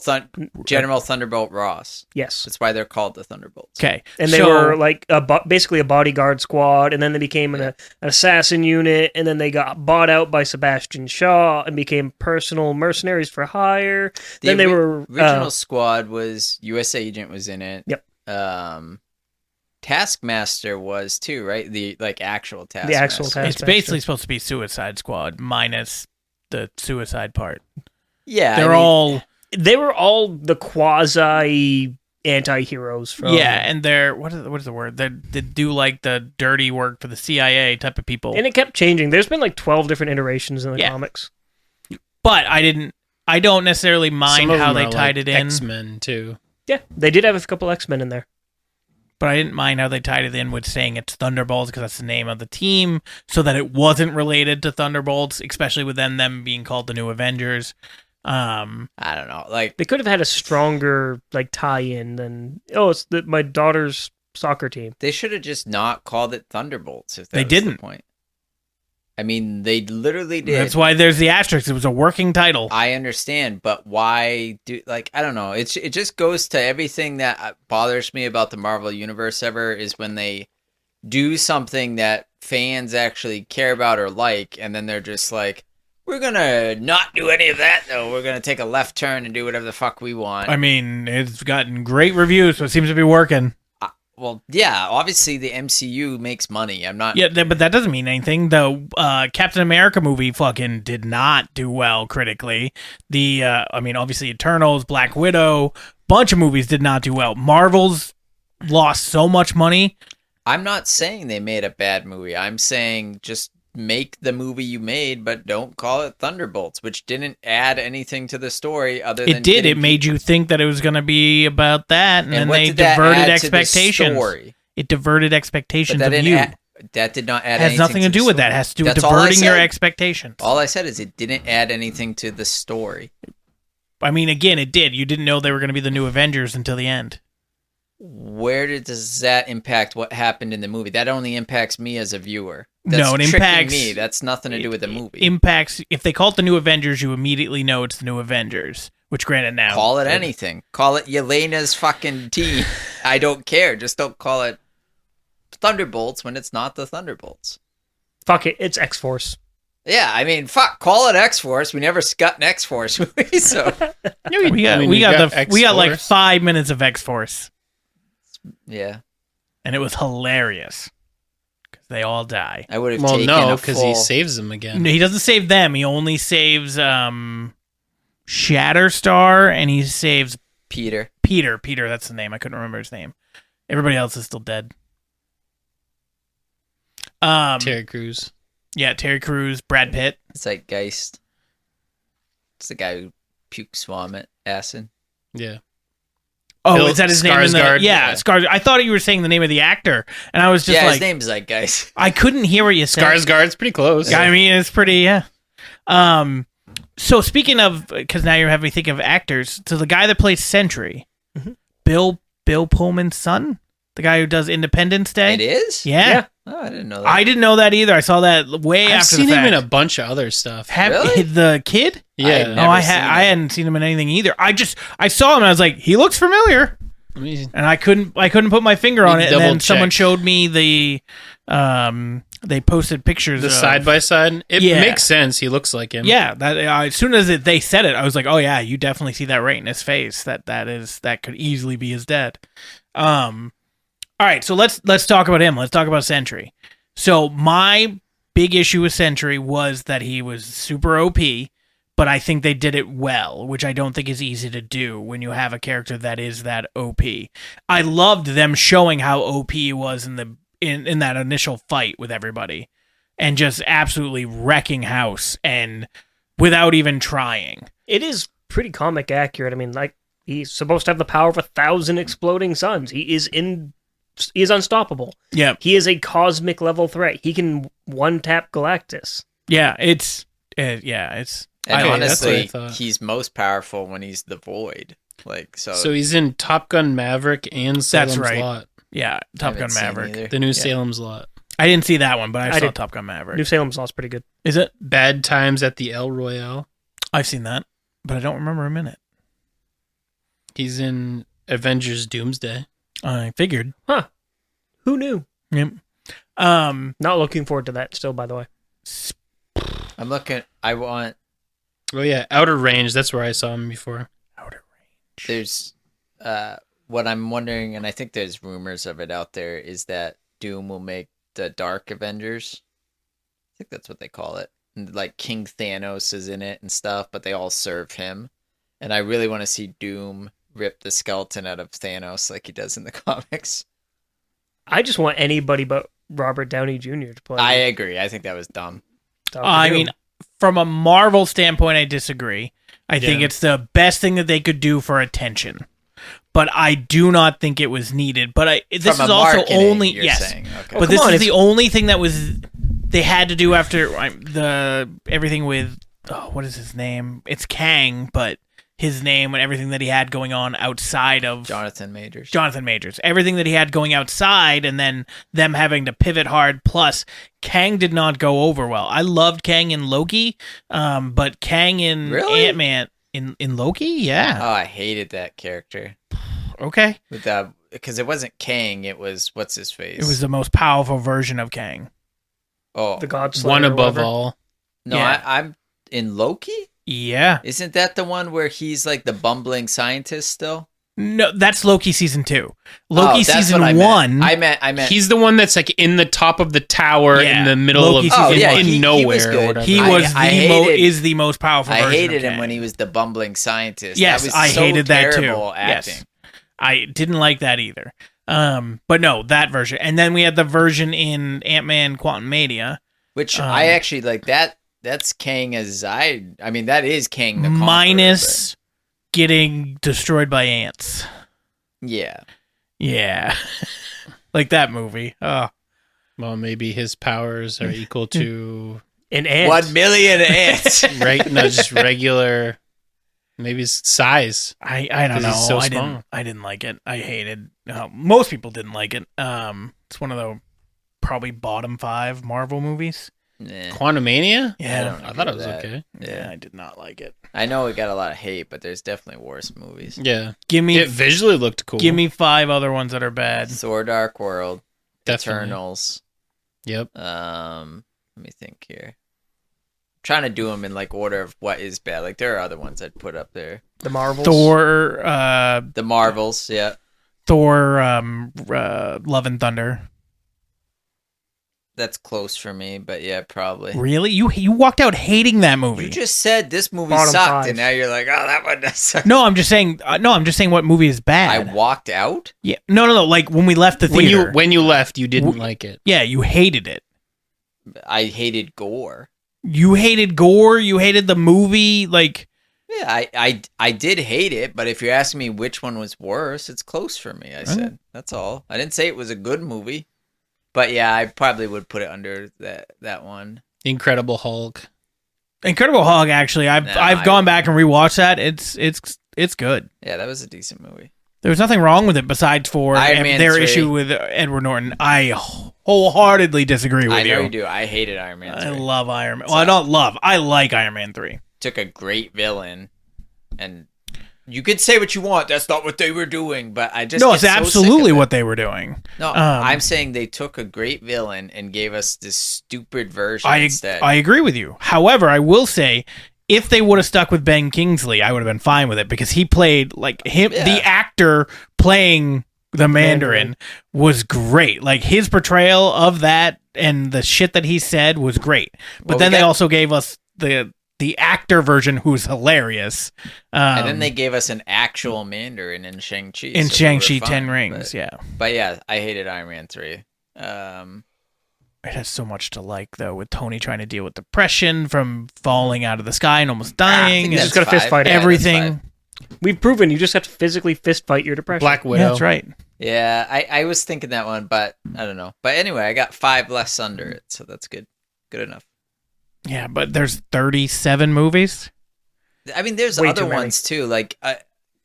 General Thunderbolt Ross. yes. That's why they're called the Thunderbolts. Okay, And they were like basically a bodyguard squad, and then they became an assassin unit, and then they got bought out by Sebastian Shaw and became personal mercenaries for hire. Then they were original squad was U.S. Agent was in it. Yep. Taskmaster was too, right? The actual Taskmaster. The actual it's Taskmaster. basically supposed to be Suicide Squad minus the suicide part. Yeah, They were all the quasi anti-heroes from And they're what is the word? They do like the dirty work for the CIA type of people. And it kept changing. There's been like 12 different iterations in the comics. But I don't necessarily mind Some of how them they are tied like it in. X-Men too. Yeah, they did have a couple X-Men in there. But I didn't mind how they tied it in with saying it's Thunderbolts because that's the name of the team, so that it wasn't related to Thunderbolts, especially with them being called the New Avengers. I don't know. Like They could have had a stronger like tie-in than it's my daughter's soccer team. they should have just not called it Thunderbolts. If that They was didn't. The point. I mean, they literally did. That's why there's the asterisk. It was a working title. I understand, but why do I don't know. It just goes to everything that bothers me about the Marvel Universe ever is when they do something that fans actually care about or like, and then they're just like, we're gonna not do any of that though. We're gonna take a left turn and do whatever the fuck we want. I mean, it's gotten great reviews, so it seems to be working. Well, yeah, obviously the MCU makes money. I'm not. Yeah, but that doesn't mean anything. The Captain America movie fucking did not do well critically. Obviously Eternals, Black Widow, bunch of movies did not do well. Marvel's lost so much money. I'm not saying they made a bad movie. I'm saying just make the movie you made, but don't call it Thunderbolts, which didn't add anything to the story other than It did. It made you think that it was going to be about that, and then what they did that diverted add to the expectations. story? It diverted expectations But of you. that did not add. It has anything nothing to the do with that. story. It has to do with That's all I diverting your said. expectations. All I said is it didn't add anything to the story. I mean, again, it did. You didn't know they were going to be the New Avengers until the end. Does that impact what happened in the movie? That only impacts me as a viewer. That's No, it tricking impacts me. That's nothing to do with the movie. Impacts. If they call it the New Avengers, you immediately know it's the New Avengers. Which, granted, now Call it anything. Call it Yelena's fucking team. I don't care. Just don't call it Thunderbolts when it's not the Thunderbolts. Fuck it, it's X-Force. Yeah, I mean, fuck. Call it X-Force. We never got an X-Force movie, so we got like 5 minutes of X-Force, yeah. and it was hilarious because they all die. I would have Well, taken no, a because full... he saves them again. No, he doesn't save them. He only saves Shatterstar, and he saves Peter. Peter, that's the name. I couldn't remember his name. Everybody else is still dead. Terry Crews. Yeah, Terry Crews, Brad Pitt. Zeitgeist. It's the guy who pukes vomit acid. Yeah. Oh, Bill is that his name? In the, Skarsgård? yeah, Yeah. Skarsgård. I thought you were saying the name of the actor, and I was just Yeah, like, his name's Zeitgeist. I couldn't hear what you said. Skarsgård's pretty close. I mean, it's pretty, yeah. So speaking of, because now you're having me think of actors, so the guy that plays Sentry, Bill Pullman's son, the guy who does Independence Day. It is? Yeah. Oh, I didn't know that. I didn't know that either. I saw that way I've after seen the him fact. in a bunch of other stuff. Really? The kid? Yeah. Never No, I seen him. hadn't seen him in anything either. I saw him and I was like, he looks familiar, I mean, and I couldn't put my finger on You it. And then double someone check. showed me they posted pictures the of, side by side. It Yeah. makes sense. He looks like him. Yeah, that as soon as they said it, I was like, oh yeah, you definitely see that right in his face. That could easily be his dad. All right, so let's talk about him. Let's talk about Sentry. So my big issue with Sentry was that he was super OP, but I think they did it well, which I don't think is easy to do when you have a character that is that OP. I loved them showing how OP he was in that initial fight with everybody, and just absolutely wrecking house and without even trying. It is pretty comic accurate. I mean, like, he's supposed to have the power of 1,000 exploding suns. He is unstoppable. Yeah, He is a cosmic level threat. He can one-tap Galactus. yeah, it's. And that's what I honestly, thought. he's most powerful when he's the Void. Like So he's in Top Gun Maverick and Salem's right. Lot. Yeah, I Top haven't Gun seen Maverick. either. The new Salem's Lot. I didn't see that one, but I I saw did. Top Gun Maverick. New Salem's Law's pretty good. Is it? Bad Times at the El Royale. I've seen that, but I don't remember him in it. He's in Avengers Doomsday. I figured. Who knew? Yep. Not looking forward to that still, by the way. I'm looking. I want. Oh yeah, Outer Range. That's where I saw him before. Outer Range. There's what I'm wondering, and I think there's rumors of it out there, is that Doom will make the Dark Avengers. I think that's what they call it. And, like, King Thanos is in it and stuff, but they all serve him. And I really want to see Doom rip the skeleton out of Thanos like he does in the comics. I just want anybody but Robert Downey Jr. to play. I agree. I think that was dumb. Dr. I Doom. mean, from a Marvel standpoint, I disagree. I think Yeah. it's the best thing that they could do for attention. But I do not think it was needed. But this From is a also marketing, only you're yes. saying. Okay. But come this on, is it's- the only thing that was they had to do after everything with what is his name? It's Kang, but his name and everything that he had going on outside of Jonathan Majors. Jonathan Majors. Everything that he had going outside, and then them having to pivot hard. Plus, Kang did not go over well. I loved Kang in Loki, but Kang in Really? Ant-Man in Loki, yeah, Oh, I hated that character. okay. With that, because it wasn't Kang, it was what's his face. It was the most powerful version of Kang. oh the God Slayer One or above whatever. all. no, yeah. I'm in Loki. Yeah, Isn't that the one where he's like the bumbling scientist still? no, that's Loki season 2. Loki Oh, that's season what I 1. meant. I meant. He's the one that's like in the top of the tower Yeah. in the middle Loki of season one. in he nowhere was or good. whatever. He I- was I is the most powerful. I version hated of him Kang. when he was the bumbling scientist. Yes, that was I so hated that too. terrible Acting. Yes. I didn't like that either. But no, that version. And then we had the version in Ant-Man Quantumania Which I actually like. That's Kang as I mean, that is Kang the Conqueror, minus getting destroyed by ants. but yeah. Yeah. Like that movie. Oh. Well, maybe his powers are equal to An ant. 1 million ants. just regular. Maybe his size. I don't 'Cause know. he's so I small. didn't like it. I hated most people didn't like it. It's one of the probably bottom 5 Marvel movies. Nah. Quantumania? Yeah. I thought it was agree with okay. Yeah, I did not like it. I know it got a lot of hate, but there's definitely worse movies. Yeah. Give me It visually looked cool. give me 5 other ones that are bad. Thor: Dark World, Definitely. Eternals. Yep. Let me think here. I'm trying to do them in like order of what is bad. Like there are other ones I'd put up there. The Marvels. Thor The Marvels, yeah. Love and Thunder. That's close for me, but yeah, probably. Really? You walked out hating that movie. You just said this movie Bottom sucked, 5. and now you're like, oh, that one does suck. No, I'm just saying. I'm just saying what movie is I bad. walked out? Yeah. No. Like when we left the When theater. when you left, you didn't like it. Yeah, you hated it. I hated gore. You hated gore. You hated the movie. Like Yeah, I did hate it, but if you're asking me which one was worse, it's close for me. I said that's all. I didn't say it was a good movie, but yeah, I probably would put it under that one. Incredible Hulk. Incredible Hulk. Actually, I've gone back and rewatched that. It's good. Yeah, that was a decent movie. There was nothing wrong with it besides for Iron Man their 3. issue with Edward Norton. I wholeheartedly disagree with I know you. you do. I hated Iron Man 3. I love Iron Man. Well, I don't love. I like Iron Man 3. Took a great villain, and you could say what you want. That's not what they were doing, but I just No, get it's so sick absolutely of it. what they were doing. No, I'm saying they took a great villain and gave us this stupid version instead. I agree with you. However, I will say, if they would have stuck with Ben Kingsley, I would have been fine with it because he played like him. Yeah. The actor playing the Mandarin was great. Like his portrayal of that and the shit that he said was great. But Well, then they also gave us the actor version who's hilarious. And then they gave us an actual Mandarin in Shang-Chi. in so Shang-Chi we were 10 fine, Rings, yeah. But yeah, I hated Iron Man 3. It has so much to like, though, with Tony trying to deal with depression from falling out of the sky and almost dying. You and just gotta fist fight it. everything. We've proven you just have to physically fist fight your depression. Black Widow. Yeah, that's right. Yeah, I was thinking that one, but I don't know. But anyway, I got 5 less under it, so that's good. Good enough. Yeah, but there's 37 movies. I mean, there's Way other too many. ones too. Like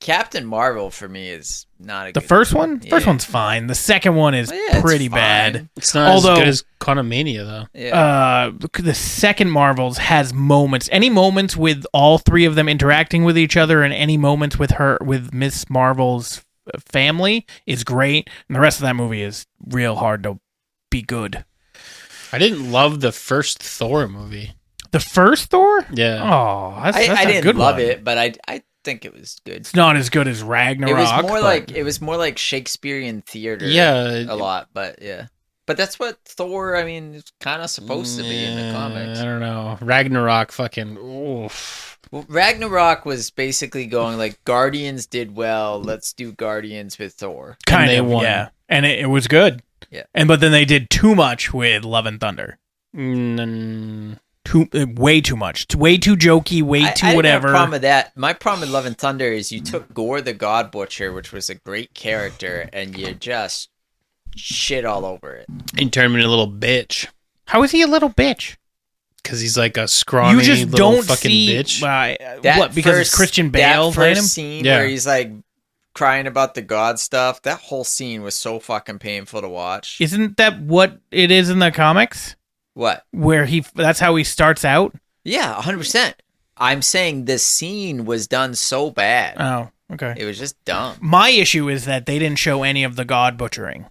Captain Marvel for me is not a The good first one? Yeah. First one's fine. The second one is Well, yeah, it's pretty fine. bad. It's not Although- as good as Quantumania, though. Yeah. The second Marvels has moments. Any moments with all three of them interacting with each other, and any moments with Miss Marvel's family is great. And the rest of that movie is real hard to be good. I didn't love the first Thor movie. The first Thor? Yeah. Oh, that's I a didn't good love one. it, but I think it was good. It's not as good as Ragnarok. It was more like Shakespearean theater. Yeah. a lot, but yeah. But that's what Thor, I mean, is kind of supposed to be in the comics. I don't know. Ragnarok fucking. Oof. Well, Ragnarok was basically going like Guardians did well. Let's do Guardians with Thor. kind they of, won. yeah. And it was good. Yeah. But then they did too much with Love and Thunder. Way too much. Way too jokey. Way I too didn't whatever. have a problem with that. My problem with Love and Thunder is you took Gore the God Butcher, which was a great character, and you just shit all over it. And turned him into a little bitch. How is he a little bitch? Because he's like a scrawny You just little don't fucking see bitch. what because it's Christian Bale that playing first him. scene Yeah. where he's like crying about the God stuff. That whole scene was so fucking painful to watch. Isn't that what it is in the comics? What? Where that's how he starts out. Yeah, 100%. I'm saying this scene was done so bad. Oh, okay. It was just dumb. My issue is that they didn't show any of the God butchering.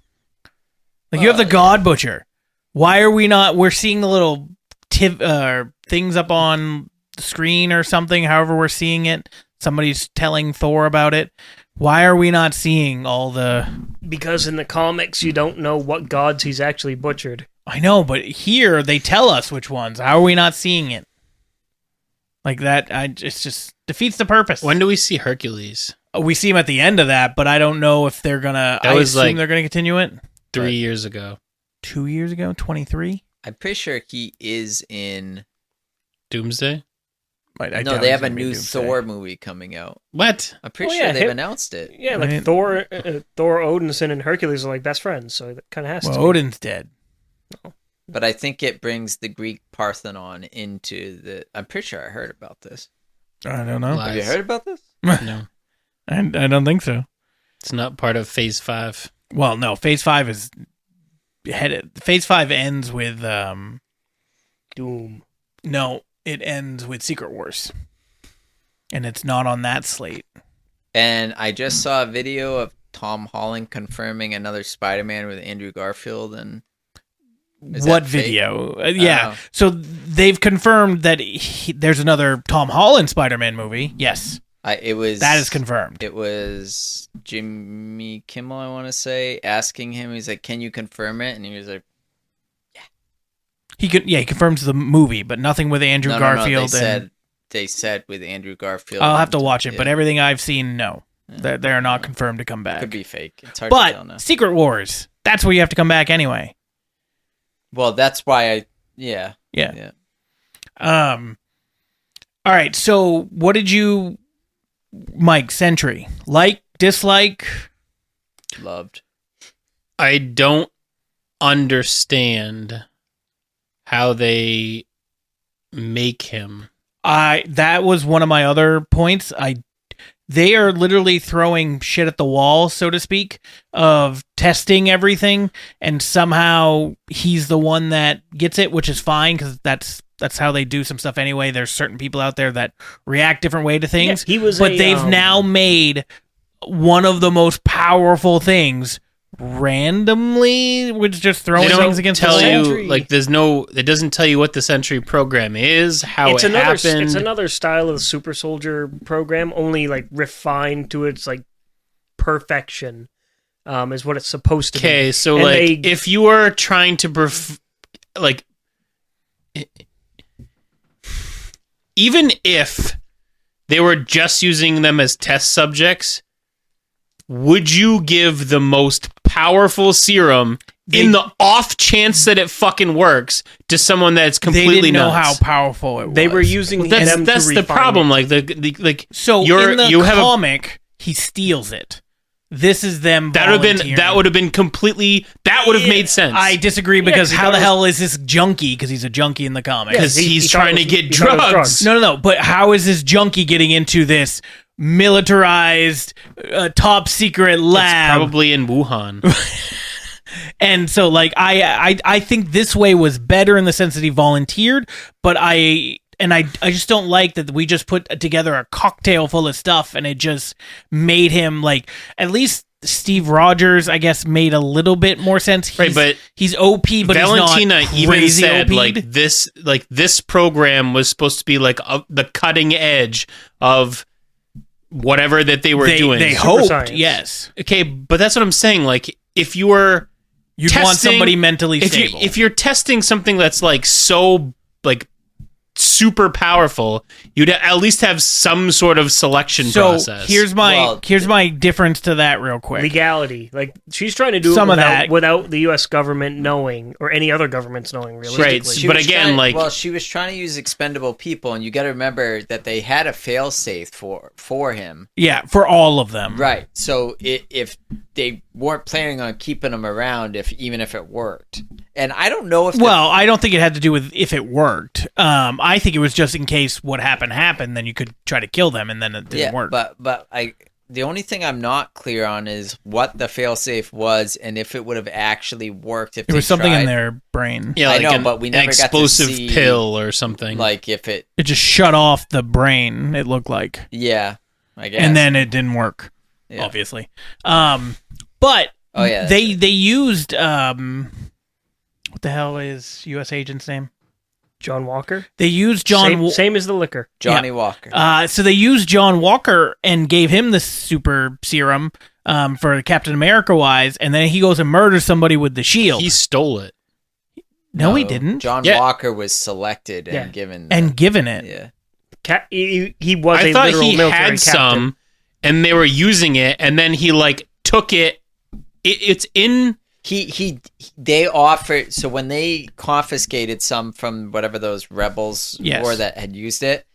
Like you have the God Butcher. Why are we not? We're seeing the little things up on the screen or something. However, we're seeing it. Somebody's telling Thor about it. Why are we not seeing all the? Because in the comics, you don't know what gods he's actually butchered. I know, but here they tell us which ones. How are we not seeing it? Like that, it just defeats the purpose. When do we see Hercules? We see him at the end of that, but I don't know if they're gonna. That I was assume like- they're gonna continue it. 3 years ago. 2 years ago, 23. I'm pretty sure he is in. Doomsday? No, they have a new Thor movie coming out. What? I'm pretty Oh, sure yeah, they've him- announced it. Yeah, like Right. Thor, Odinson, and Hercules are like best friends, so that kind of has Well, to. Odin's dead. But I think it brings the Greek Parthenon into the. I'm pretty sure I heard about this. I don't know. Lies. Have you heard about this? No. I don't think so. It's not part of Phase 5. Well, no. Phase 5 is headed. Phase 5 ends with Doom. No, it ends with Secret Wars, and it's not on that slate. And I just saw a video of Tom Holland confirming another Spider-Man with Andrew Garfield. And is What that fake? video? don't Yeah. know. So they've confirmed that there's another Tom Holland Spider-Man movie. Yes, It was that is confirmed. It was Jimmy Kimmel, I want to say, asking him. He's like, "Can you confirm it?" And he was like, He confirms the movie, but nothing with Andrew "No, Garfield. They said with Andrew Garfield." I'll have to watch it, Yeah. but everything I've seen, no, Yeah. they're not confirmed to come back. Could be fake. It's hard to tell now. But Secret Wars, that's where you have to come back anyway. Well, that's why I. Yeah. Yeah. Yeah. All right, so what did you, Mike, Sentry, like, dislike? Loved. I don't understand how they make him. That was one of my other points. They are literally throwing shit at the wall, so to speak, of testing everything, and somehow he's the one that gets it, which is fine because that's how they do some stuff anyway. There's certain people out there that react different way to things, but they've now made one of the most powerful things randomly, which just throwing things against the you like it doesn't tell you what the Sentry program is, how it happened. It's another style of the super soldier program, only like refined to its like perfection, is what it's supposed to be. Okay, so and if you are trying to even if they were just using them as test subjects, would you give the most powerful serum in the off chance that it fucking works to someone that's completely they didn't know nuts? how powerful it was. They were using that's the problem. It. So in the comic, he steals it. This is them. That would have been completely. That would have made sense. I disagree because how the hell is this junkie? Because he's a junkie in the comic. Because he's trying to get drugs. No. But how is this junkie getting into this militarized, top secret lab? It's probably in Wuhan. And so, like, I think this way was better in the sense that he volunteered, but I just don't like that we just put together a cocktail full of stuff and it just made him, like, at least Steve Rogers, I guess, made a little bit more sense. But he's OP, but Valentina he's not even crazy said OP'd. this program was supposed to be like the cutting edge of whatever that they were doing. They Super hoped, science. yes. Okay, but that's what I'm saying. Like, if you were You'd want somebody mentally stable. If you're testing something that's like so like super powerful, you'd at least have some sort of selection process. Here's my difference to that real quick. Legality. Like, she's trying to do Some it of that. without the U.S. government knowing, or any other governments knowing, realistically. Right, but again, she was trying to use expendable people, and you got to remember that they had a failsafe for him. Yeah, for all of them. Right. So if they weren't planning on keeping him around, even if it worked, and I don't know if. I don't think it had to do with if it worked. I think it was just in case what happened, then you could try to kill them, and then it didn't work. But the only thing I'm not clear on is what the failsafe was, and if it would have actually worked. If it was something in their brain. Yeah, I know, but we never an explosive got to see, pill or something. Like if it just shut off the brain. It looked like. Yeah, I guess. And then it didn't work. Yeah. Obviously. But they used what the hell is U.S. agent's name? John Walker? They used John... Same as the liquor. Johnny Walker. So they used John Walker and gave him the super serum for Captain America-wise, and then he goes and murders somebody with the shield. He stole it. No, he didn't. John Walker was selected and given... And given it. Yeah. He was I a thought literal he military had captain. some, and they were using it, and then he, like, took it. It's in... They offered, so when they confiscated some from whatever those rebels were that had used it,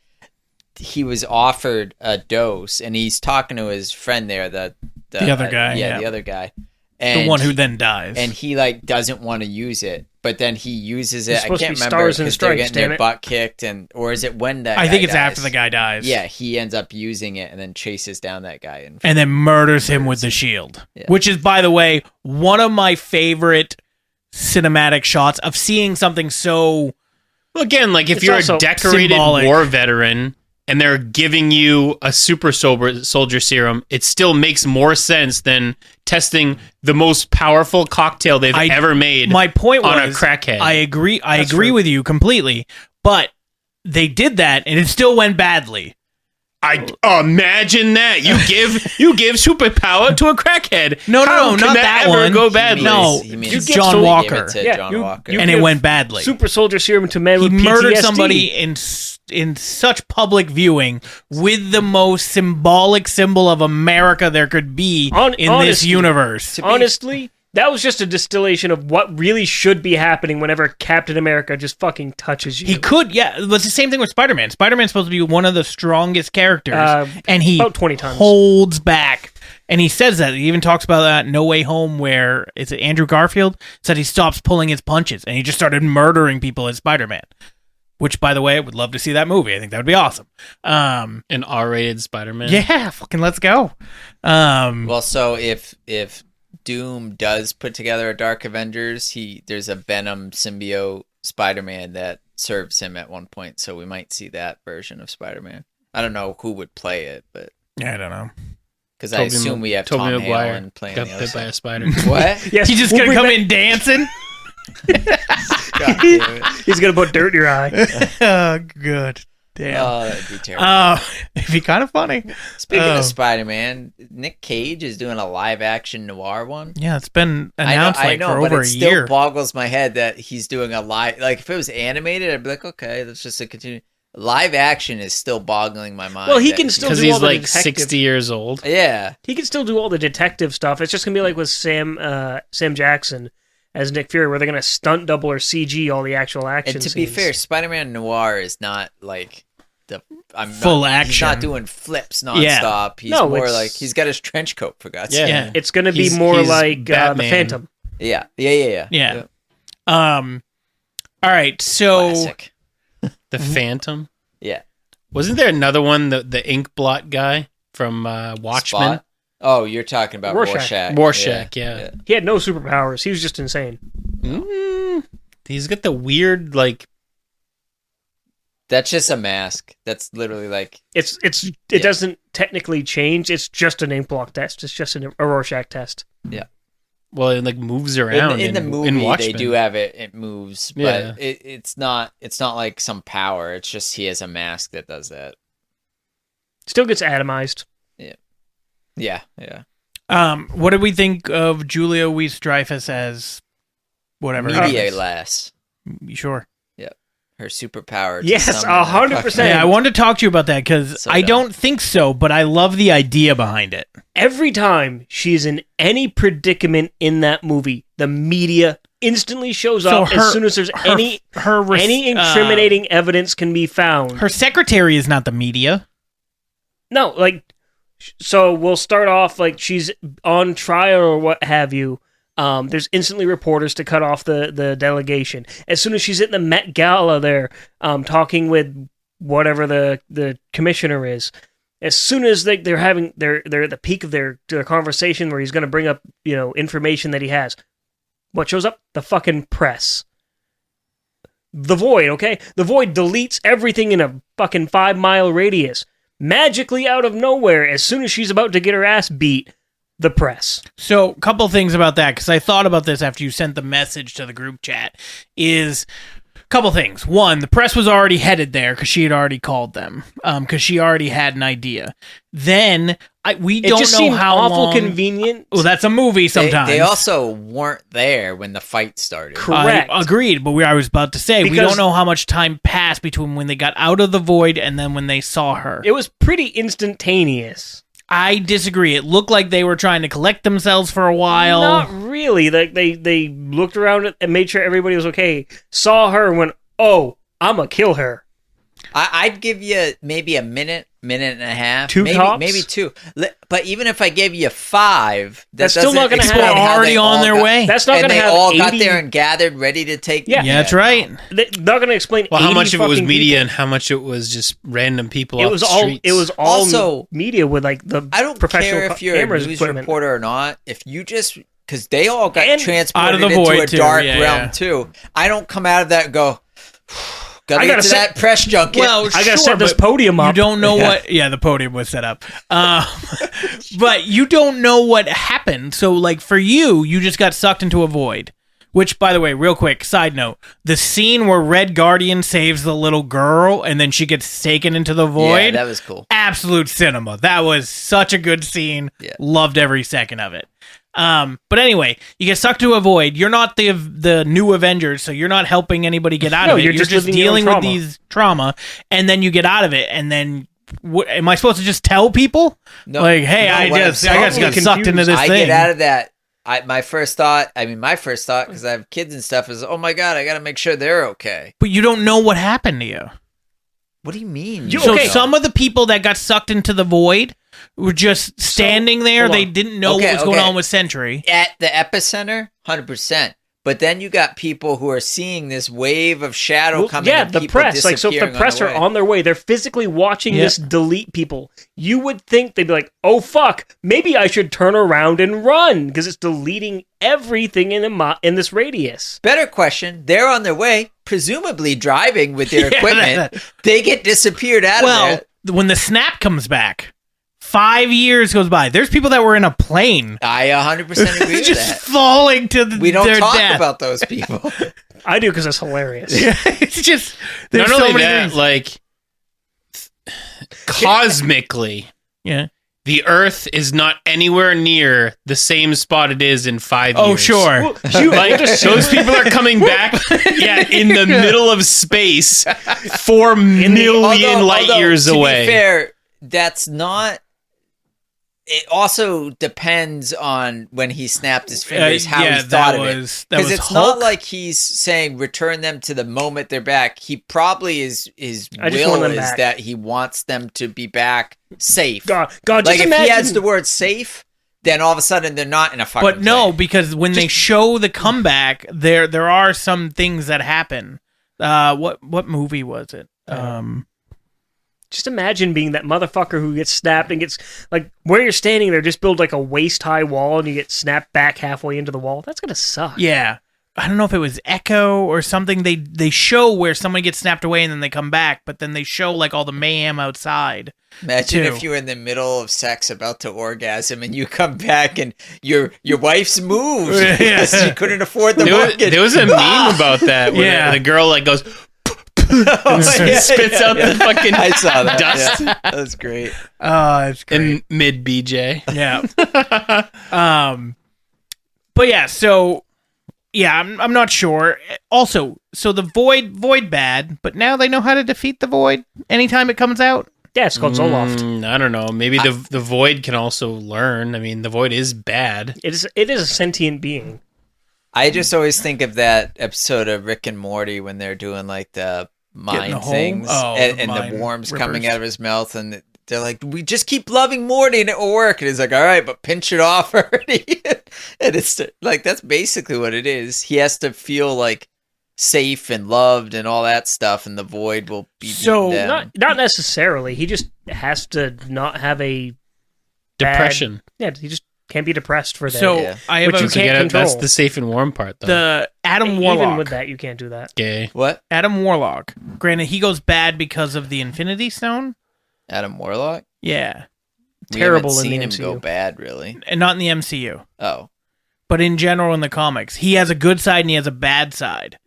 he was offered a dose, and he's talking to his friend there, the other guy, the other guy, and the one who then dies, and he like doesn't want to use it, but then he uses it. I can't remember Stars and because they're Stripes, getting their butt kicked, or is it when that? I think it's dies? after the guy dies. Yeah, he ends up using it and then chases down that guy and then murders him with the shield, which is, by the way, one of my favorite cinematic shots of seeing something so. Well, again, like if you're a decorated symbolic war veteran and they're giving you a super soldier serum, it still makes more sense than testing the most powerful cocktail they've ever made. My point on was, a crackhead. I agree. I agree with you completely, but they did that and it still went badly. I imagine that you give superpower to a crackhead. No, not that ever one. Go badly. No, you John Walker. John Walker, and it went badly. Super soldier serum to men with PTSD. He murdered somebody in such public viewing with the most symbolic symbol of America there could be in this universe. Honestly, That was just a distillation of what really should be happening whenever Captain America just fucking touches you. He could, yeah. It was the same thing with Spider-Man. Spider-Man's supposed to be one of the strongest characters, and he about 20 times. holds back. And he says that. He even talks about that in No Way Home, where is it Andrew Garfield said he stops pulling his punches, and he just started murdering people as Spider-Man. Which, by the way, I would love to see that movie. I think that would be awesome. An R-rated Spider-Man. Yeah, fucking let's go. Well, so if Doom does put together a Dark Avengers, there's a Venom symbiote Spider-Man that serves him at one point, so we might see that version of Spider-Man. I don't know who would play it, but Yeah, I don't know. because I assume we have Tom Holland playing got the other bit by side. a spider. What? Yes, He's just we'll gonna bring come back- in dancing. God damn it. He's gonna put dirt in your eye. Oh, good. Damn. Oh, that'd be terrible. It'd be kind of funny. Speaking of Spider-Man, Nick Cage is doing a live-action noir one. Yeah, it's been announced I know, for but over it a still year. boggles my head that he's doing a live. Like if it was animated, I'd be like, okay, that's just a continue. Live action is still boggling my mind. Well, he that can still Because do all he's the like detective. 60 years old. Yeah, He can still do all the detective stuff. It's just gonna be like with Sam Jackson as Nick Fury, where they're gonna stunt double or CG all the actual action. and to be scenes. fair, Spider-Man Noir is not like Full He's action. not doing flips nonstop. He's No, more it's- like he's got his trench coat for God's Yeah. sake. Yeah. it's gonna be He's- more he's like the Batman. Phantom. Yeah. Yeah. All right, so Classic. The Phantom. Yeah. Wasn't there another one, the ink blot guy from Watchmen? Spot? Oh, you're talking about Rorschach. Rorschach. Rorschach, yeah. He had no superpowers. He was just insane. He's got the weird, like, That's just a mask. That's literally like It Yeah. doesn't technically change. It's just an ink block test. It's just a Rorschach test. well, it like moves around. in the movie. in They Watchmen. do have it. It moves, but Yeah. it's not like some power. It's just he has a mask that does that. Still gets atomized. Yeah. what did we think of Julia Louis-Dreyfus as whatever? Media lass. Sure. Her superpower. to Yes, summon 100%. Yeah, I wanted to talk to you about that because So I dumb. don't think so, but I love the idea behind it. Every time she's in any predicament in that movie, the media instantly shows So up as soon as there's any incriminating evidence can be found. her secretary is not the media. No, like, so we'll start off like she's on trial or what have you. There's instantly reporters to cut off the delegation. As soon as she's at the Met Gala there, talking with whatever the commissioner is, as soon as they're at the peak of their conversation where he's going to bring up information that he has, what shows up? The fucking press. The Void, okay? The Void deletes everything in a fucking 5-mile radius. Magically out of nowhere, as soon as she's about to get her ass beat, the press. So, a couple things about that, because I thought about this after you sent the message to the group chat, is a couple things. One, the press was already headed there because she had already called them, because she already had an idea. Then, we It don't just know seemed how awful long... convenient. Well, that's a movie sometimes. They also weren't there when the fight started. Correct. Agreed, but I was about to say, we Because- don't know how much time passed between when they got out of the Void and then when they saw her. It was pretty instantaneous. I disagree. It looked like they were trying to collect themselves for a while. Not really. Like they looked around and made sure everybody was okay. Saw her and went, "Oh, I'm gonna kill her." I'd give you maybe a minute and a half. Two maybe, tops? Maybe 2. But even if I gave you 5, That's still not gonna explain have- how already they on all their got- way. That's not and gonna they have all 80... got there and gathered, ready to take. Yeah. Yeah, that's right. They're not gonna explain. Well, how 80 much of it was fucking media people. and how much it was just random people It off was the all. streets? It was all Also, media with like the I don't professional care if you're a cameras news equipment. reporter or not. If you just because they all got And transported out of the into void a too, dark yeah, realm yeah. too. I don't come out of that and go. Gotta I get gotta to set- that press junket. Well, I gotta sure, set this but podium up. You don't know what... Yeah, the podium was set up. But you don't know what happened. So, like, for you just got sucked into a void. Which, by the way, real quick, side note, the scene where Red Guardian saves the little girl and then she gets taken into the void... Yeah, that was cool. Absolute cinema. That was such a good scene. Yeah. Loved every second of it. But anyway, you get sucked to a void. You're not the new Avengers, so you're not helping anybody get out No, of it. you're You're just just living your own dealing with trauma. these trauma, and then you get out of it, and then am I supposed to just tell people? No, Like, hey, no, I what I'm just got saying- sucked into this I thing. get out of that my first thought, because I have kids and stuff, is, oh my God, I got to make sure they're okay. But you don't know what happened to you. What do you mean? So some of the people that got sucked into the void were just standing there. They didn't know what was going on with Sentry. At the epicenter, 100%. But then you got people who are seeing this wave of shadow coming. Yeah, and the press. Like, so if the press are on their way, they're physically watching this delete people. You would think they'd be like, "Oh fuck, maybe I should turn around and run because it's deleting everything in this radius." Better question: they're on their way, presumably driving with their equipment. They get disappeared out of there. Well, when the snap comes back, 5 years goes by. There's people that were in a plane. I 100% agree with just that. falling to their death. We don't talk about those people. I do because it's hilarious. It's just there's Not so only many that, things. like cosmically, Yeah. the Earth is not anywhere near the same spot it is in 5 years. Oh, sure. Like, those people are coming back, in the middle of space, 4 million light years away. To be fair, that's not. It also depends on when he snapped his fingers, how he thought of it. Because it's not like he's saying return them to the moment they're back. He probably his will is that he wants them to be back safe. God, like just if imagine. he adds the word safe, then all of a sudden they're not in a fucking. But no, plane. because when they show the comeback, there are some things that happen. What movie was it? Just imagine being that motherfucker who gets snapped and gets, like, where you're standing there, just build like a waist-high wall and you get snapped back halfway into the wall. That's going to suck. Yeah. I don't know if it was Echo or something. They show where someone gets snapped away and then they come back, but then they show like all the mayhem outside. Imagine if you're in the middle of sex about to orgasm and you come back and your wife's moved because you couldn't afford the mortgage. There was a meme about that where the girl like goes spits out the fucking I saw that. dust. Yeah. That was great. Oh, it's great. In mid BJ. Yeah. But yeah, so yeah, I'm not sure. Also, so the void bad, but now they know how to defeat the void anytime it comes out. Yeah, it's called Zoloft. I don't know. Maybe the void can also learn. I mean, the void is bad. It is a sentient being. I just always think of that episode of Rick and Morty when they're doing like the mind things and the worms coming out of his mouth and they're like, we just keep loving Morty and it will work. And he's like, all right, but pinch it off already. And it's like, that's basically what it is. He has to feel like safe and loved and all that stuff, and the void will be not necessarily. He just has to not have a depression. He just can't be depressed for that. So I have you can't control. That's the safe and warm part, though. The Adam Warlock. Even with that, you can't do that. Gay. What? Adam Warlock. Granted, he goes bad because of the Infinity Stone. Adam Warlock? Yeah. Terrible we haven't in the seen him MCU. go bad, really. And not in the MCU. Oh. But in general in the comics. He has a good side and he has a bad side.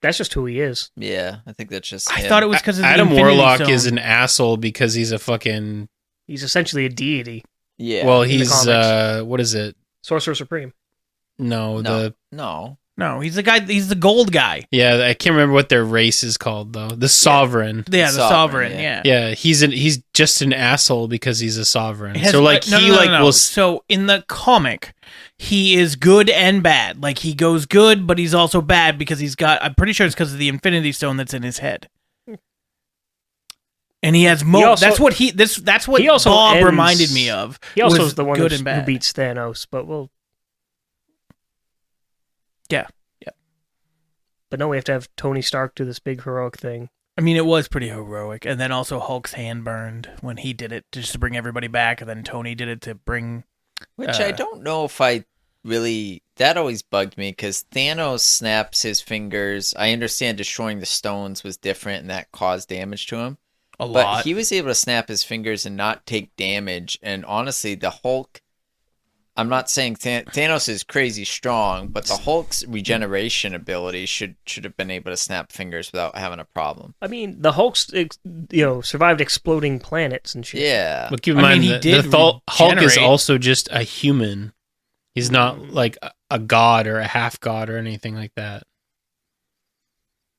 That's just who he is. Yeah, I think that's just I him. thought it was because of the Adam Infinity Warlock Stone. is an asshole because he's a fucking... He's essentially a deity. Yeah. Well, the he's, comics. what is it? Sorcerer Supreme. No. No, he's the guy. He's the gold guy. Yeah, I can't remember what their race is called, though. The Sovereign. Yeah, the Sovereign. yeah. Yeah. Yeah, he's just an asshole because he's a sovereign. It has- So like no. will So in the comic, he is good and bad. Like he goes good, but he's also bad because he's got. I'm pretty sure it's because of the Infinity Stone that's in his head. And he has that's what he also Bob ends- reminded me of. He also was is the one good who and bad. beats Thanos, but we'll... Yeah. But no, we have to have Tony Stark do this big heroic thing. I mean, it was pretty heroic. And then also Hulk's hand burned when he did it just to bring everybody back. And then Tony did it to bring... Which I don't know if I really... That always bugged me because Thanos snaps his fingers. I understand destroying the stones was different and that caused damage to him. A lot. But he was able to snap his fingers and not take damage. And honestly, the Hulk... I'm not saying Thanos is crazy strong, but the Hulk's regeneration ability should have been able to snap fingers without having a problem. I mean, the Hulk's, survived exploding planets and shit. Yeah. But keep in mind, he did Hulk is regenerate. also just a human. He's not like a god or a half god or anything like that.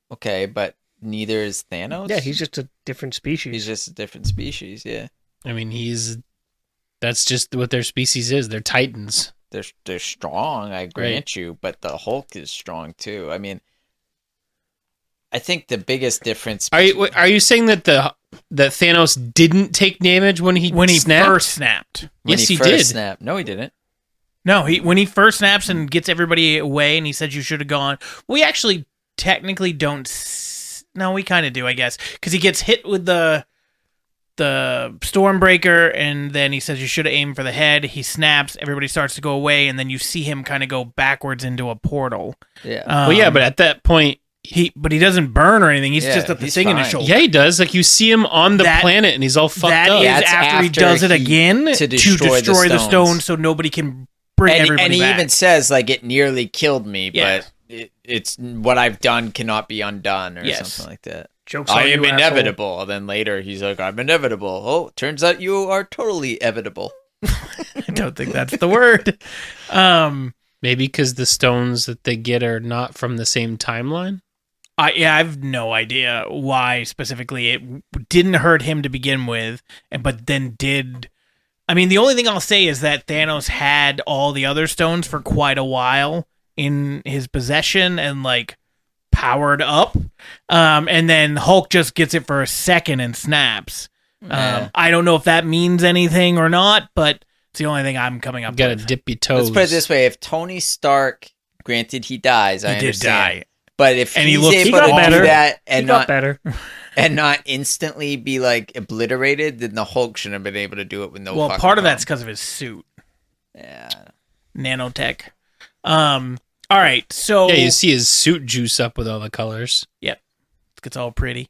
Okay, but neither is Thanos? Yeah, he's just a different species. He's just a different species, yeah. I mean, that's just what their species is. They're titans. they're strong, I grant you, but the Hulk is strong too. I mean, I think the biggest difference. Are you saying that that Thanos didn't take damage when he snapped? First snapped? Yes, he first did. Snapped. No, he didn't. No, when he first snaps and gets everybody away, and he said you should have gone. We actually technically don't. No, we kind of do, I guess, because he gets hit with the Stormbreaker, and then he says you should have aimed for the head. He snaps, everybody starts to go away, and then you see him kind of go backwards into a portal. Yeah. Well, yeah, but at that point, he doesn't burn or anything. He's just at the thing in his fine. shoulder. yeah, he does. Like you see him on the planet, and he's all fucked That up. is That's after he after does it he- again to to destroy destroy the the stone, stones. so nobody can bring everybody And he back. even says like it nearly killed me, Yeah. but it's what I've done cannot be undone, or Yes. something like that. Jokes I on am you, asshole. inevitable. And then later he's like, I'm inevitable. Oh, turns out you are totally evitable. I don't think that's the word. Maybe because the stones that they get are not from the same timeline. I have no idea why specifically it didn't hurt him to begin with, but then did. I mean, the only thing I'll say is that Thanos had all the other stones for quite a while in his possession and like powered up, and then Hulk just gets it for a second and snaps. Yeah. I don't know if that means anything or not, but it's the only thing I'm coming up Got to with. dip your toes. Let's put it this way: if Tony Stark, granted he dies, I He did understand. die. But if And he he's looks- able He got to better. do that He and got not better. and not instantly be like obliterated, then the Hulk shouldn't have been able to do it with no. Well, fucking part of problem. that's because of his suit, Yeah. nanotech. All right, so Yeah, you see his suit juice up with all the colors. Yep. It gets all pretty.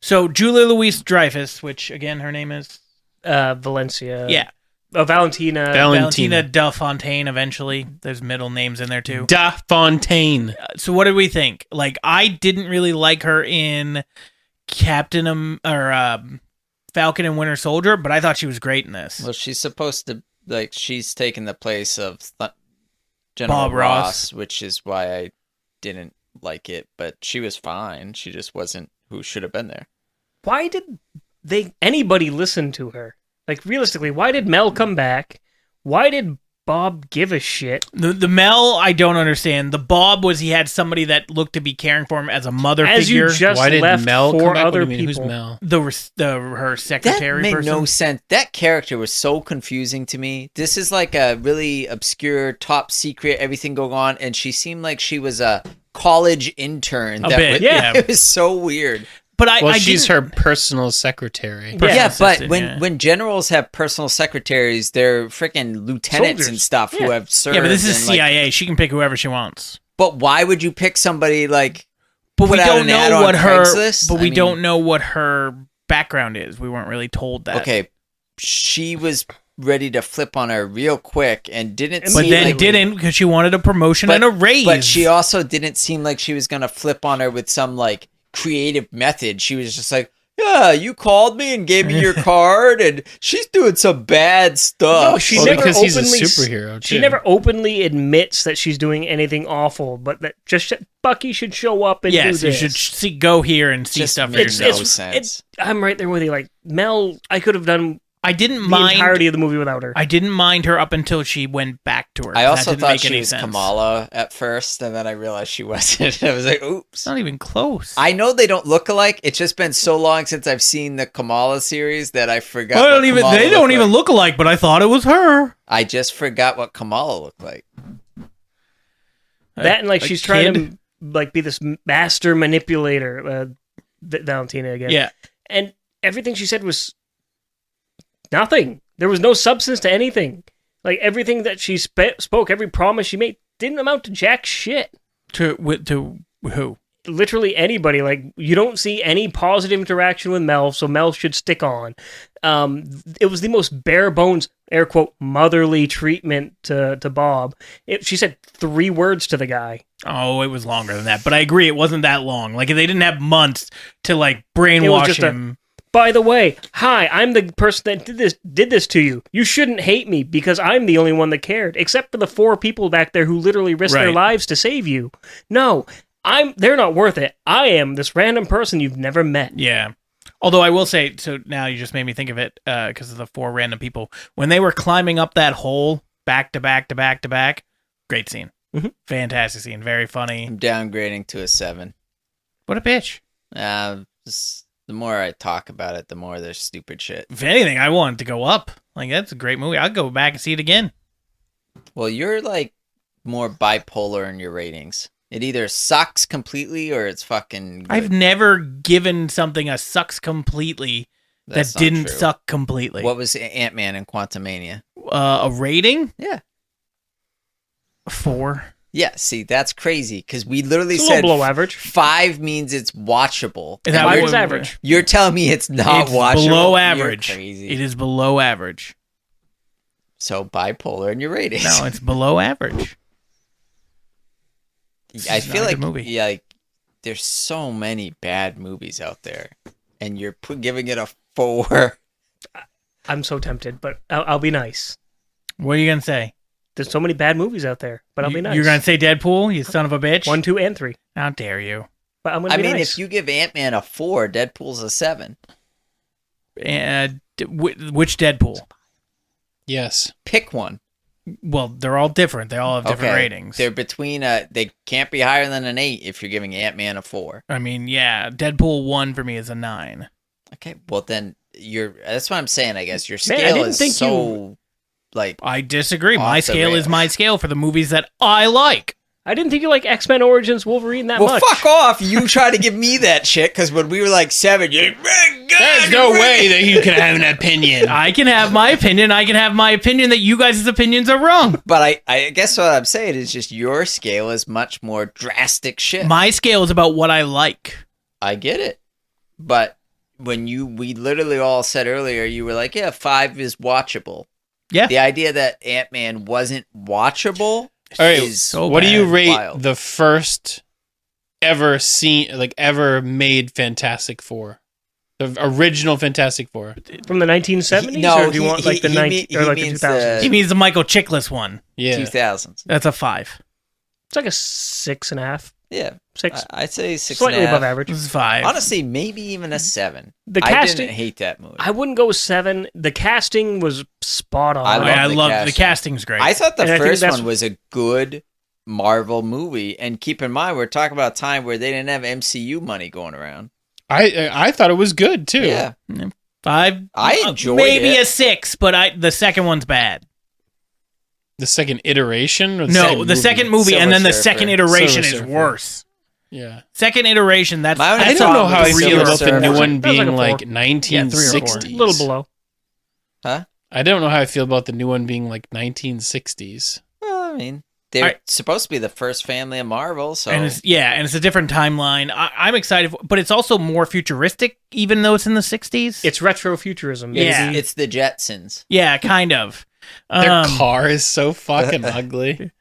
So Julia Louis-Dreyfus, which again her name is Valencia. yeah, Valentina. Valentina Da Fontaine eventually. There's middle names in there too. Da Fontaine. So what did we think? Like I didn't really like her in Falcon and Winter Soldier, but I thought she was great in this. Well, she's supposed to she's taking the place of General Bob Ross. Ross, which is why I didn't like it. But she was fine. She just wasn't who should have been there. Why did anybody listen to her? Like realistically, why did Mel come back? Why did Bob give a shit? The Mel, I don't understand. The Bob was he had somebody that looked to be caring for him as a mother As figure. you just Why did left Mel come four back? What do other you mean? Who's people. Mel? Her That secretary made person. no sense. That character was so confusing to me. This is like a really obscure, top secret, everything going on, and she seemed like she was a college intern. A bit, yeah. It was so weird. But I she's didn't- her personal secretary. Personal Yeah, but assistant, when yeah. when generals have personal secretaries, they're freaking lieutenants Soldiers. and stuff who Yeah. have served. Yeah, but this is and, like, CIA. She can pick whoever she wants. but why would you pick somebody like? But we put out don't an know ad on what her. Craigslist? But I we mean- don't know what her background is. We weren't really told that. Okay, she was ready to flip on her real quick and didn't. But seem then like, didn't because she wanted a promotion and a raise. But she also didn't seem like she was gonna flip on her with some like creative method. She was just like, yeah, you called me and gave me your card, and she's doing some bad stuff. No, she Well, never because he's a openly superhero, She too. never openly admits that she's doing anything awful, but that just Bucky should show up and do yes, you this. should go here and see Just stuff. made for no yourself. sense. I'm right there with you. Like Mel, I could have done I didn't the mind. entirety of the movie without her. I didn't mind her up until she went back to her. I That also didn't thought make she any was sense. Kamala at first, and then I realized she wasn't. I was like, oops. It's not even close. I know they don't look alike. It's just been so long since I've seen the Kamala series that I forgot. I don't what even. Kamala They looked don't even like. look alike, but I thought it was her. I just forgot what Kamala looked like. That and like a she's trying kid? to like be this master manipulator, Valentina again. Yeah. And everything she said was nothing. There was no substance to anything. Like everything that she spoke, every promise she made, didn't amount to jack shit. To who? Literally anybody. Like you don't see any positive interaction with Mel, so Mel should stick on. It was the most bare bones, air quote, motherly treatment to Bob. She said 3 words to the guy. Oh, it was longer than that. But I agree, it wasn't that long. Like they didn't have months to like brainwash just him. By the way, hi, I'm the person that did this to you. You shouldn't hate me because I'm the only one that cared, except for the 4 people back there who literally risked their Right. lives to save you. No, they're not worth it. I am this random person you've never met. Yeah. Although I will say, so now you just made me think of it because of the 4 random people. When they were climbing up that hole back to back to back to back. Great scene. Mhm. Fantastic scene. Very funny. I'm downgrading to a 7. What a bitch. The more I talk about it, the more there's stupid shit. If anything, I want it to go up. Like, that's a great movie. I'll go back and see it again. Well, you're like more bipolar in your ratings. It either sucks completely or it's fucking good. I've never given something a sucks completely That's that not didn't true. suck completely. What was Ant-Man and Quantumania? A rating? Yeah. 4. Yeah, see, that's crazy because we literally It's a said little below average. 5 means it's watchable. Is that Why what- is average? You're telling me it's not It's watchable? below You're average. crazy. It is below average. So bipolar in your ratings. No, it's below average. I It's feel not a like, good movie. yeah, like there's so many bad movies out there, and you're giving it a 4. I'm so tempted, but I'll be nice. What are you going to say? There's so many bad movies out there, but I'll be nice. You're going to say Deadpool, you son of a bitch? 1, 2, and 3. How dare you? But I'm gonna I be mean, nice. if you give Ant-Man a 4, Deadpool's a 7. Which Deadpool? Yes. Pick one. Well, they're all different. They all have different Okay, ratings. They're between they can't be higher than an 8 if you're giving Ant-Man a 4. I mean, yeah, Deadpool 1 for me is a 9. Okay, well then that's what I'm saying. I guess your Man, I scale didn't is think so like I disagree. Off My the scale is rails. my scale for the movies that I like. I didn't think you like X-Men Origins Wolverine that well, much. fuck off. You try to give me that shit because when we were like 7, you're like, There's no way that you can have an opinion. I can have my opinion. I can have my opinion that you guys' opinions are wrong. But I guess what I'm saying is just your scale is much more drastic shit. My scale is about what I like. I get it. But when we literally all said earlier, you were like, yeah, 5 is watchable. Yeah. The idea that Ant-Man wasn't watchable All right, is so what do you bad. rate Wild. the first ever ever made Fantastic Four? The original Fantastic Four. From the 1970s, No, or do you want like the he 19 he or like the means 2000s? He means the Michael Chiklis one. Yeah. 2000s. That's a 5. It's like a 6.5, Yeah. 6, I'd say 6 slightly and a half. above average. This is 5. Honestly, maybe even a 7. The I casting, didn't hate that movie. I wouldn't go with 7. The casting was spot on. I Oh, love yeah, I the love the casting. casting's great. I thought the And I think first that's- one was a good Marvel movie. And keep in mind, we're talking about a time where they didn't have MCU money going around. I thought it was good too. Yeah. 5. I enjoyed maybe it. a 6, but the second one's bad. The second iteration? Or No, the second movie, and Silver then the Surfer. second iteration Silver is Surfer. worse. Yeah. Second iteration, that's My only I that's don't know problem how I with feel Silver about the Surfer. new one That was being like a like 4. 1960s. A little below. Huh? I don't know how I feel about the new one being like 1960s. Well, I mean, they're Alright. supposed to be the first family of Marvel, so and it's a different timeline. I'm excited, but it's also more futuristic, even though it's in the 60s. It's retrofuturism. Yeah. baby. it's the Jetsons. Yeah, kind of. Their car is so fucking ugly.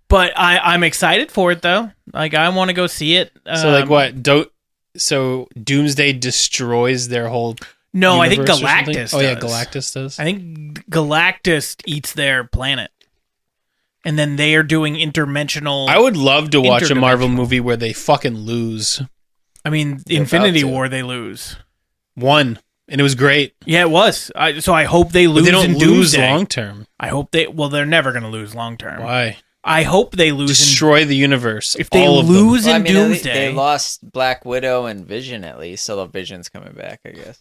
But I'm excited for it though. Like I want to go see it. So like what? So Doomsday destroys their whole No, I think universe or something? Galactus. Oh yeah, does. Galactus does. I think Galactus eats their planet, and then they are doing interdimensional. I would love to watch a Marvel Interdimensional. movie where they fucking lose. I mean, They're Infinity about to. War they lose. One. And it was great. Yeah, it was. So I hope they But lose they don't in lose Doomsday. long term. I hope they. Well, they're never going to lose long term. Why? I hope they lose. Destroy the universe. If they all of lose Well, I in mean, Doomsday, they lost Black Widow and Vision at least, so the Vision's coming back, I guess.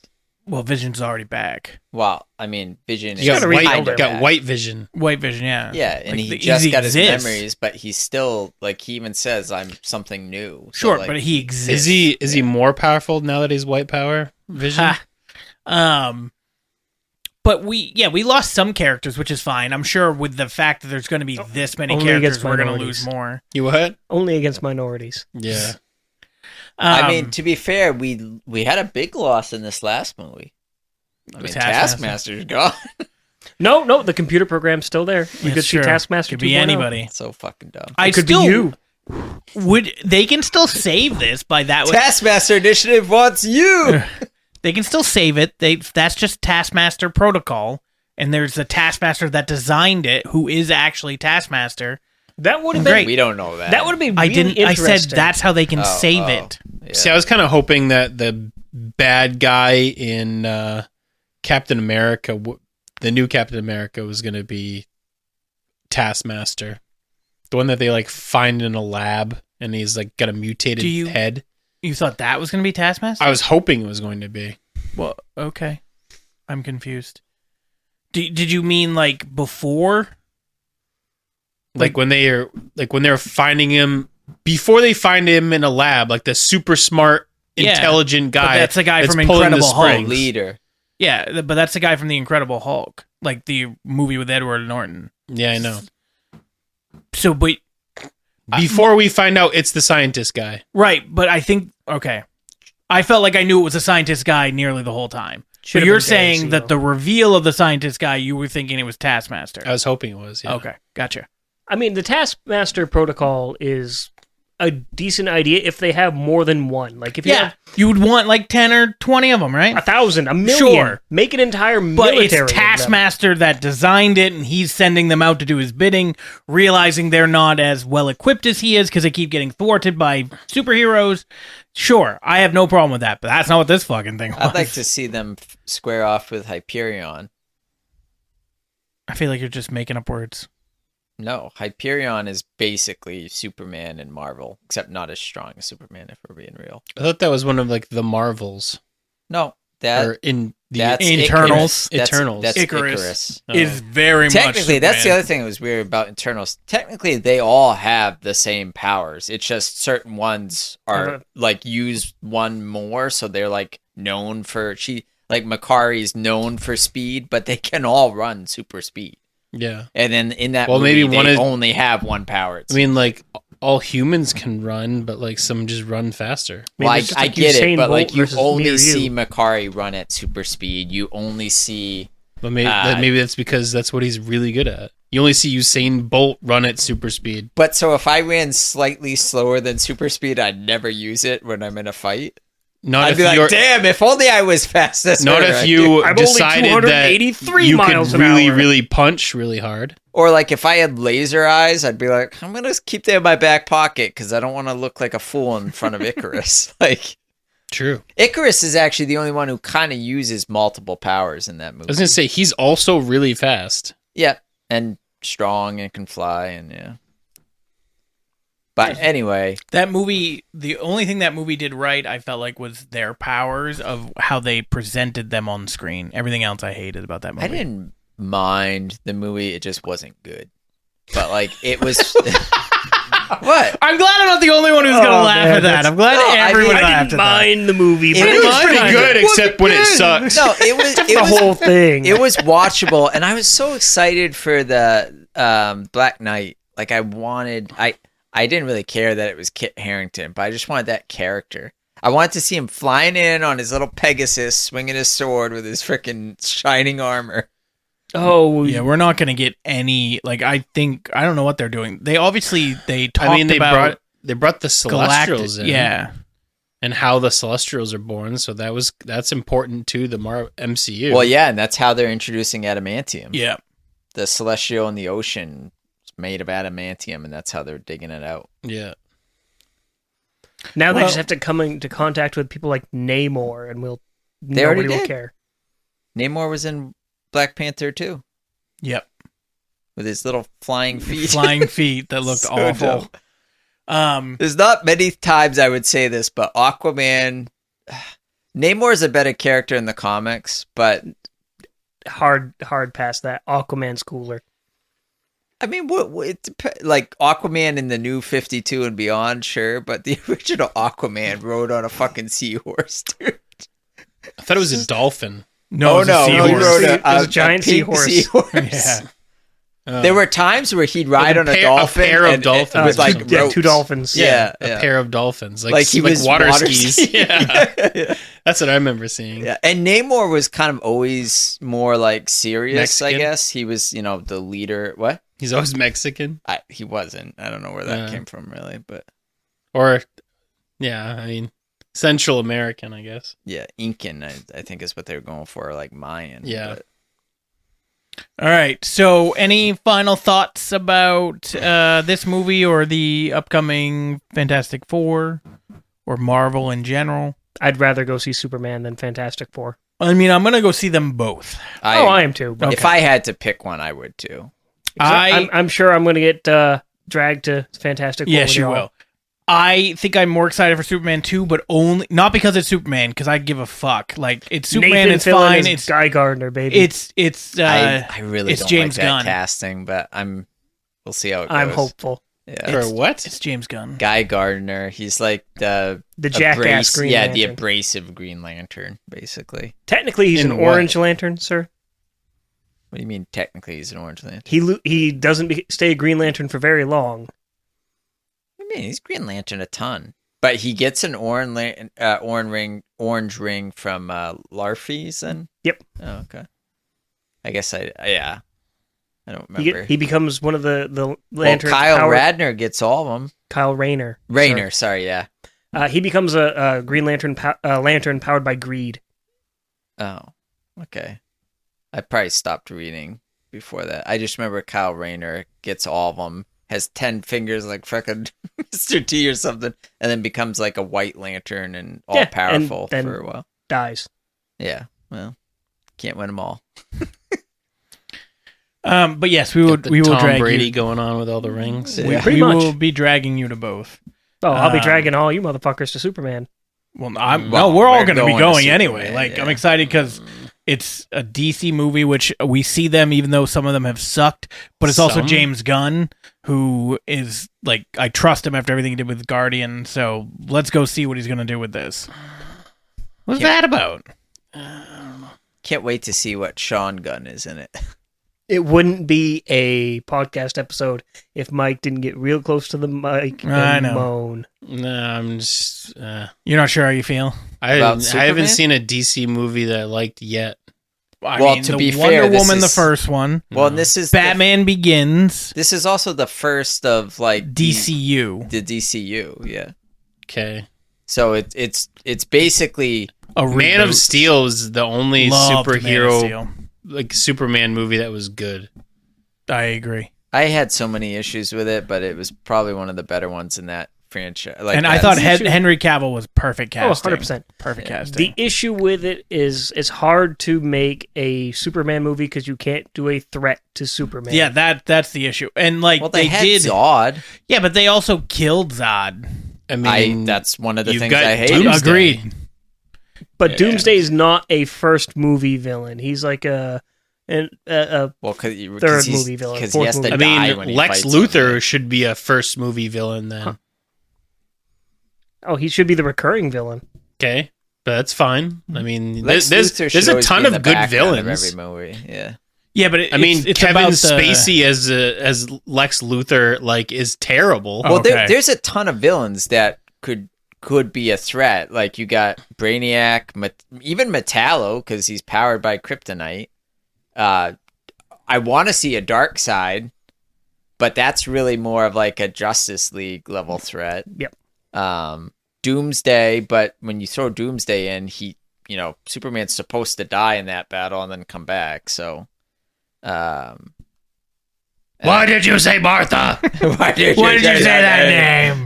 well, Vision's already back. Well, I mean, Vision them. is You got gotta white, rebuild it. got white vision. White Vision, yeah. Yeah, and Like, he just got his exists. memories, but he's still like he even says, "I'm something new." So, Sure, like, but he exists. Is he more powerful now that he's white power vision? Ha. But we lost some characters, which is fine. I'm sure with the fact that there's going to be this many Only characters, against we're going to minorities. lose more. You what? Only against minorities. Yeah. I mean, to be fair, we had a big loss in this last movie. I mean, Taskmaster. Taskmaster's gone. No, the computer program's still there. You It's could see true. Taskmaster Could be 2.0. anybody. So fucking dumb. I could still be you. would. They can still save this by that. Taskmaster Initiative wants you. They can still save it. That's just Taskmaster protocol. And there's the Taskmaster that designed it, who is actually Taskmaster. That would have been Great. We don't know that. That would have been I really didn't. I said interesting. that's how they can save oh. it. Yeah. See, I was kind of hoping that the bad guy in Captain America, the new Captain America, was going to be Taskmaster. The one that they like find in a lab and he's like got a mutated head. You thought that was going to be Taskmaster? I was hoping it was going to be. Well, okay. I'm confused. Did you mean like before? Like when they're finding him before they find him in a lab, like the super smart, intelligent guy. But that's the guy from pulling Incredible the Hulk. springs. Leader. Yeah, but that's the guy from The Incredible Hulk, like the movie with Edward Norton. Yeah, I know. So, but before we find out it's the scientist guy. right, but I think okay. I felt like I knew it was a scientist guy nearly the whole time. Should've But you're been saying Daisy, that though. the reveal of the scientist guy, you were thinking it was Taskmaster. I was hoping it was. Yeah. Okay, gotcha. I mean, the Taskmaster protocol is a decent idea if they have more than one. Like if you have You would want like 10 or 20 of them, right? 1,000, a million, Sure. make an entire But military. it's of them. Taskmaster that designed it, and he's sending them out to do his bidding, realizing they're not as well equipped as he is because they keep getting thwarted by superheroes. Sure, I have no problem with that, but that's not what this fucking thing was. I'd like to see them square off with Hyperion. I feel like you're just making up words. No, Hyperion is basically Superman in Marvel, except not as strong as Superman, if we're being real. I thought that was one of like the Marvels No, that or in the that's Internals. Icarus. Eternals. That's Icarus. Icarus. Is very Technically, much that's the Superman. other thing that was weird about Internals. Technically, they all have the same powers. It's just certain ones are like use one more, so they're like known for like Makari's known for speed, but they can all run super speed. Yeah. And then in that Well, movie, maybe one they is- only have one power. I mean, like all humans can run, but like some just run faster. Well, Maybe it's just I like get Usain it, but like Bolt you versus me or only you. see Makari run at super speed. You only see But maybe that's because that's what he's really good at. You only see Usain Bolt run at super speed. But so if I ran slightly slower than super speed, I'd never use it when I'm in a fight. Not I'd if be like, you're damn, if only I was fast as not her, if I'd you I'm only decided that 283 you miles could an really, hour. really punch really hard. Or like if I had laser eyes, I'd be like, I'm gonna keep that in my back pocket because I don't want to look like a fool in front of Icarus. Like True. Icarus is actually the only one who kind of uses multiple powers in that movie. I was gonna say he's also really fast. Yeah, and strong and can fly and yeah. But anyway, That movie, the only thing that movie did right, I felt like, was their powers of how they presented them on screen. Everything else I hated about that movie. I didn't mind the movie; it just wasn't good. But like, it was. What? I'm glad I'm not the only one who's going to Oh, laugh man, at that. that's- I'm glad No, I everyone mean, I laughed didn't at that. mind the movie, but It it was was Pretty fine. good, except when it sucks. No, it was. It The was whole thing. It was watchable, and I was so excited for the Black Knight. Like I didn't really care that it was Kit Harington, but I just wanted that character. I wanted to see him flying in on his little Pegasus, swinging his sword with his freaking shining armor. Oh, Yeah, we're not going to get any. Like, I don't know what they're doing. They obviously talked I mean, they about brought the Celestials in, Yeah, and how the Celestials are born. So that's important to the MCU. Well, yeah, and that's how they're introducing adamantium. yeah. The celestial in the ocean is made of adamantium, and that's how they're digging it out. yeah. now they Well- just have to come into contact with people like Namor, and They already nobody will did. care. Namor was in Black Panther too, Yep. with his little flying feet. Flying feet that looked So awful. dumb. There's not many times I would say this, but Aquaman, Namor is a better character in the comics, but Hard past that. Aquaman's cooler. I mean, like Aquaman in the new 52 and beyond, sure, but the original Aquaman rode on a fucking seahorse, dude. I thought it was a dolphin. No, it was a he seahorse. rode It was a giant pink seahorse. Yeah. There were times where he'd ride Like on a dolphin, a pair of and- dolphins with or like something. Yeah, ropes. 2 dolphins. Yeah, A pair of dolphins, like he was water water skis. skiing. Yeah, that's what I remember seeing. Yeah, and Namor was kind of always more like serious. Mexican? I guess he was, the leader. What? He's always Mexican, He wasn't. I don't know where that Yeah. came from, really, but or yeah, I mean Central American, I guess. yeah, Incan. I think is what they were going for, like Mayan. Yeah. but- All right. So, any final thoughts about this movie or the upcoming Fantastic Four or Marvel in general? I'd rather go see Superman than Fantastic Four. I mean, I'm gonna go see them both. I am too. But If I had to pick one, I would too. I'm sure I'm going to get dragged to Fantastic Four. Yes, with you y'all. will. I think I'm more excited for Superman 2, but only not because it's Superman, because I give a fuck. Like, it's Superman, Nathan it's Fillion fine. is It's Guy Gardner, baby. I really it's don't James like that Gunn. casting, but we'll see how it goes. I'm hopeful. Yeah. For what? it's James Gunn. Guy Gardner, he's like the jackass Green the Lantern. abrasive Green Lantern, basically. Technically, he's In an what? Orange Lantern, sir. What do you mean? Technically, he's an Orange Lantern. He doesn't stay a Green Lantern for very long. What do you mean? He's Green Lantern a ton, but he gets an orange ring from Larfies. Then. Yep. Oh, okay. I guess I don't remember. He becomes one of the lanterns. Kyle Radner gets all of them. Kyle Rayner. Sorry, yeah. He becomes a Green Lantern lantern powered by greed. Oh, okay. I probably stopped reading before that. I just remember Kyle Rayner gets all of them, has 10 fingers like fucking Mr. T or something, and then becomes like a white lantern and all powerful and for a while. Dies. Yeah, well, can't win them all. But yes, we will Tom drag Brady you. going on with all the rings. Yeah. Pretty we much. will be dragging you to both. Oh, I'll be dragging all you motherfuckers to Superman. Well, Well, we're all we're going to be going to going Superman, anyway. Like, yeah. I'm excited because it's a DC movie, which we see them, even though some of them have sucked. But it's also Some? James Gunn, who is like, I trust him after everything he did with Guardian. So let's go see what he's going to do with this. What's that about? Can't wait to see what Sean Gunn is in it. It wouldn't be a podcast episode if Mike didn't get real close to the mic and I know. moan. No, I'm just. You're not sure how you feel? I About haven't Superman? seen a DC movie that I liked yet. I Well, mean, to the be Wonder fair, this Woman, the is- first one. Well, and this is Batman Begins, this is also the first of like DCU. the DCU. Yeah. Okay. So it's basically A Man of reboot. Steel is the only Loved Man of superhero, Steel. like Superman movie that was good. I agree. I had so many issues with it, but it was probably one of the better ones in that franchise. Like, And I that's- thought Henry Cavill was perfect casting. 100%. Perfect The casting. issue with it is it's hard to make a Superman movie because you can't do a threat to Superman. Yeah, that's the issue. And like well, they had did, Zod. yeah, but they also killed Zod. I mean, That's one of the you've things got I hate. Doomsday. Agreed. But Yeah. Doomsday is not a first movie villain. He's like a Well, Third movie villain, because he fourth has to movie. I die mean, when he Lex fights Luthor him. should be a first movie villain then. he should be the recurring villain. Okay, but that's fine. I mean, Lex there's Luthor should there's a always ton be in of the good background of villains. every movie. Yeah. Yeah, but I mean, it's Kevin about the- Spacey as Lex Luthor like is terrible. Oh, Well, okay. there's a ton of villains that could be a threat. Like you got Brainiac, even Metallo because he's powered by kryptonite. I want to see a Dark Side, but that's really more of like a Justice League level threat. Yep. Doomsday, but when you throw Doomsday in, Superman's supposed to die in that battle and then come back. So, Why did you say Martha? why did Why did you say that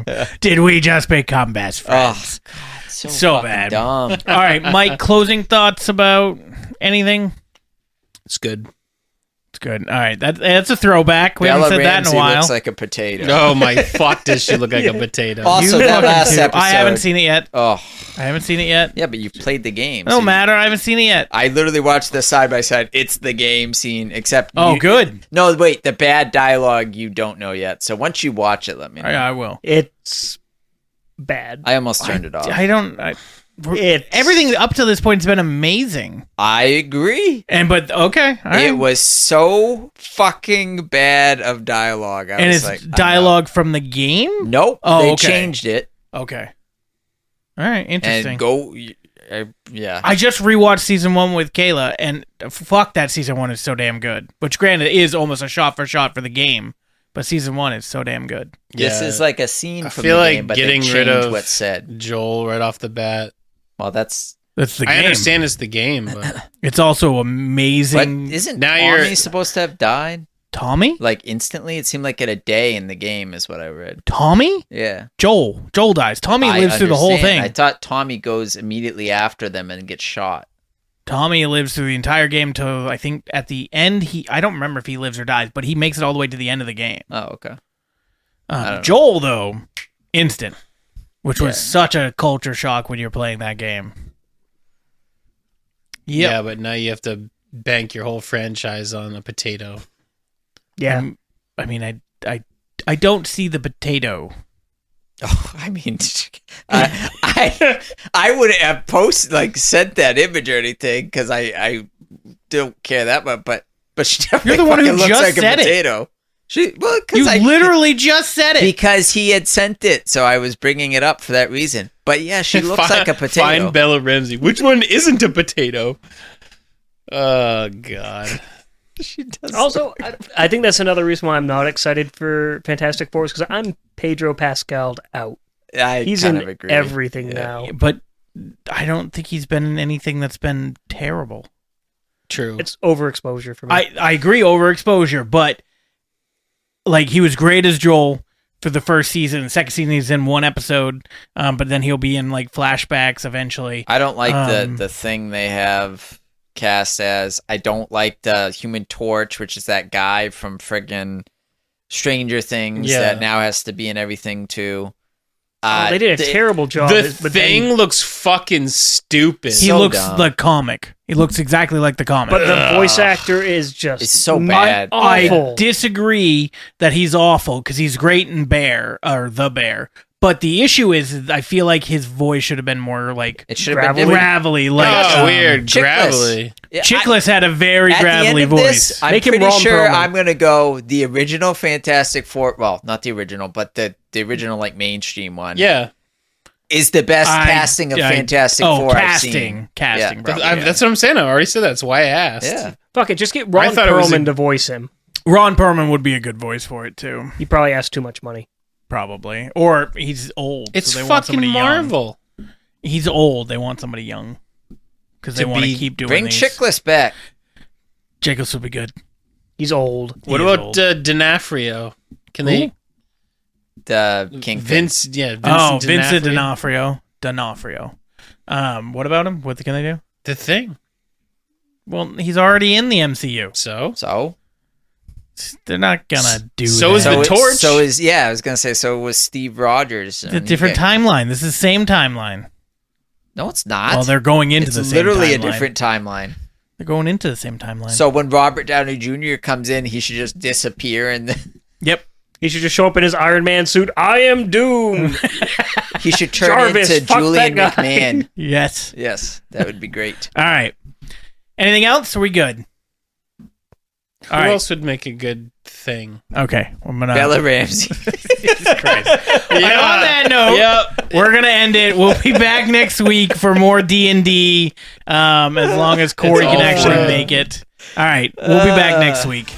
name? Did we just become best Oh, friends? God, So fucking bad. dumb. All right, Mike. Closing thoughts about anything? It's good. It's good. All right, that's a throwback. We Bella haven't said that Ramsey in a while. looks like a potato. Oh my fuck! Does she look like a potato? Also, You that fucking last too. episode. I haven't seen it yet. Oh, I haven't seen it yet. yeah, but you played the game. No so matter. I haven't seen it yet. I literally watched the side by side. It's the game scene, except Oh, you- good. No, wait, the bad dialogue you don't know yet. So once you watch it, let me know. I will. It's bad. I almost turned it off. I don't. It's Everything up to this point has been amazing. I agree. But okay, all right. It was so fucking bad of dialogue. I and was it's like, I'm dialogue from the game. out. Nope. Oh, they okay. changed it. Okay. All right. Interesting. And go. Yeah. I just rewatched season 1 with Kayla, and fuck, that season 1 is so damn good. Which, granted, is almost a shot for shot for the game, but season 1 is so damn good. This Yeah. is like a scene I from feel the like game, but getting they rid changed of what's said. Joel right off the bat. Well, that's. That's the I game. understand it's the game, but It's also But amazing. isn't Now Tommy you're- supposed to have died Tommy? like instantly? It seemed like in a day in the game is what I read. Tommy? Yeah. Joel dies. Tommy I lives through the whole understand. thing. I thought Tommy goes immediately after them and gets shot. Tommy lives through the entire game to, I think, at the end, I don't remember if he lives or dies, but he makes it all the way to the end of the game. Oh, okay. Joel, though, instant, which was such a culture shock when you're playing that game. Yep. Yeah, but now you have to bank your whole franchise on a potato. Yeah. I mean, I don't see the potato. Oh, I mean, I wouldn't have sent that image or anything because I don't care that much. But she definitely You're the one who looks just like a said it. potato. You literally just said it. Because he had sent it, so I was bringing it up for that reason. But yeah, she looks like a potato. Find Bella Ramsey. Which one isn't a potato? Oh God. She does. Also, I think that's another reason why I'm not excited for Fantastic Four, because I'm Pedro Pascal'd out. He's kind in of agree. everything now. But I don't think he's been in anything that's been terrible. True. It's overexposure for me. I agree, overexposure, but like he was great as Joel for the first season. The second season he's in one episode, but then he'll be in like flashbacks eventually. I don't like the thing they have cast as. I don't like the Human Torch, which is that guy from friggin' Stranger Things that now has to be in everything too. They did a terrible job. The thing looks fucking stupid. He looks like comic. He looks exactly like the comic. But the voice actor is just it's so bad. awful. I disagree that he's awful because he's great in Bear or The Bear. But the issue is, I feel like his voice should have been more like It should have been gravelly. Like weird, Chickless. gravelly. Yeah, Chickless had a very at gravelly the end of voice. This, I'm Make him pretty Ron sure Perlman. I'm gonna go the original Fantastic Four. Well, not the original, but the original like mainstream one. Yeah. Is the best casting of Fantastic Four I've seen. Casting, Yeah. probably, That's what I'm saying. I already said that's why I asked. Yeah. Fuck it, just get Ron thought it was Perlman to voice him. Ron Perlman would be a good voice for it too, He probably asked too much money. probably. Or he's old. It's so they want fucking somebody Marvel. young. He's old. They want somebody young because they To want to be- keep doing Bring these. Chickless back. Chickless would be good. He's old. What He is about old. D'Onofrio? Can they? The Kingpin. Vincent Vincent D'Onofrio. D'Onofrio. What about him? What can they do? The Thing. Well, he's already in the MCU. So They're not gonna do So that. is the Torch. I was gonna say so was Steve Rogers. It's a different timeline. This is the same timeline. No, it's not. Well, they're going into it's the same literally timeline. a different timeline. They're going into the same timeline. So when Robert Downey Jr. comes in, he should just disappear and then yep. He should just show up in his Iron Man suit. I am doomed. he should turn Jarvis, into fuck Julian that guy. McMahon. Yes. Yes, that would be great. All right. Anything else? Are we good? Who All right. else would make a good thing? Okay. I'm gonna. Bella Ramsey. And on that note, we're gonna end it. We'll be back next week for more D&D. As long as Corey It's can all actually fun. make it. All right. We'll be back next week.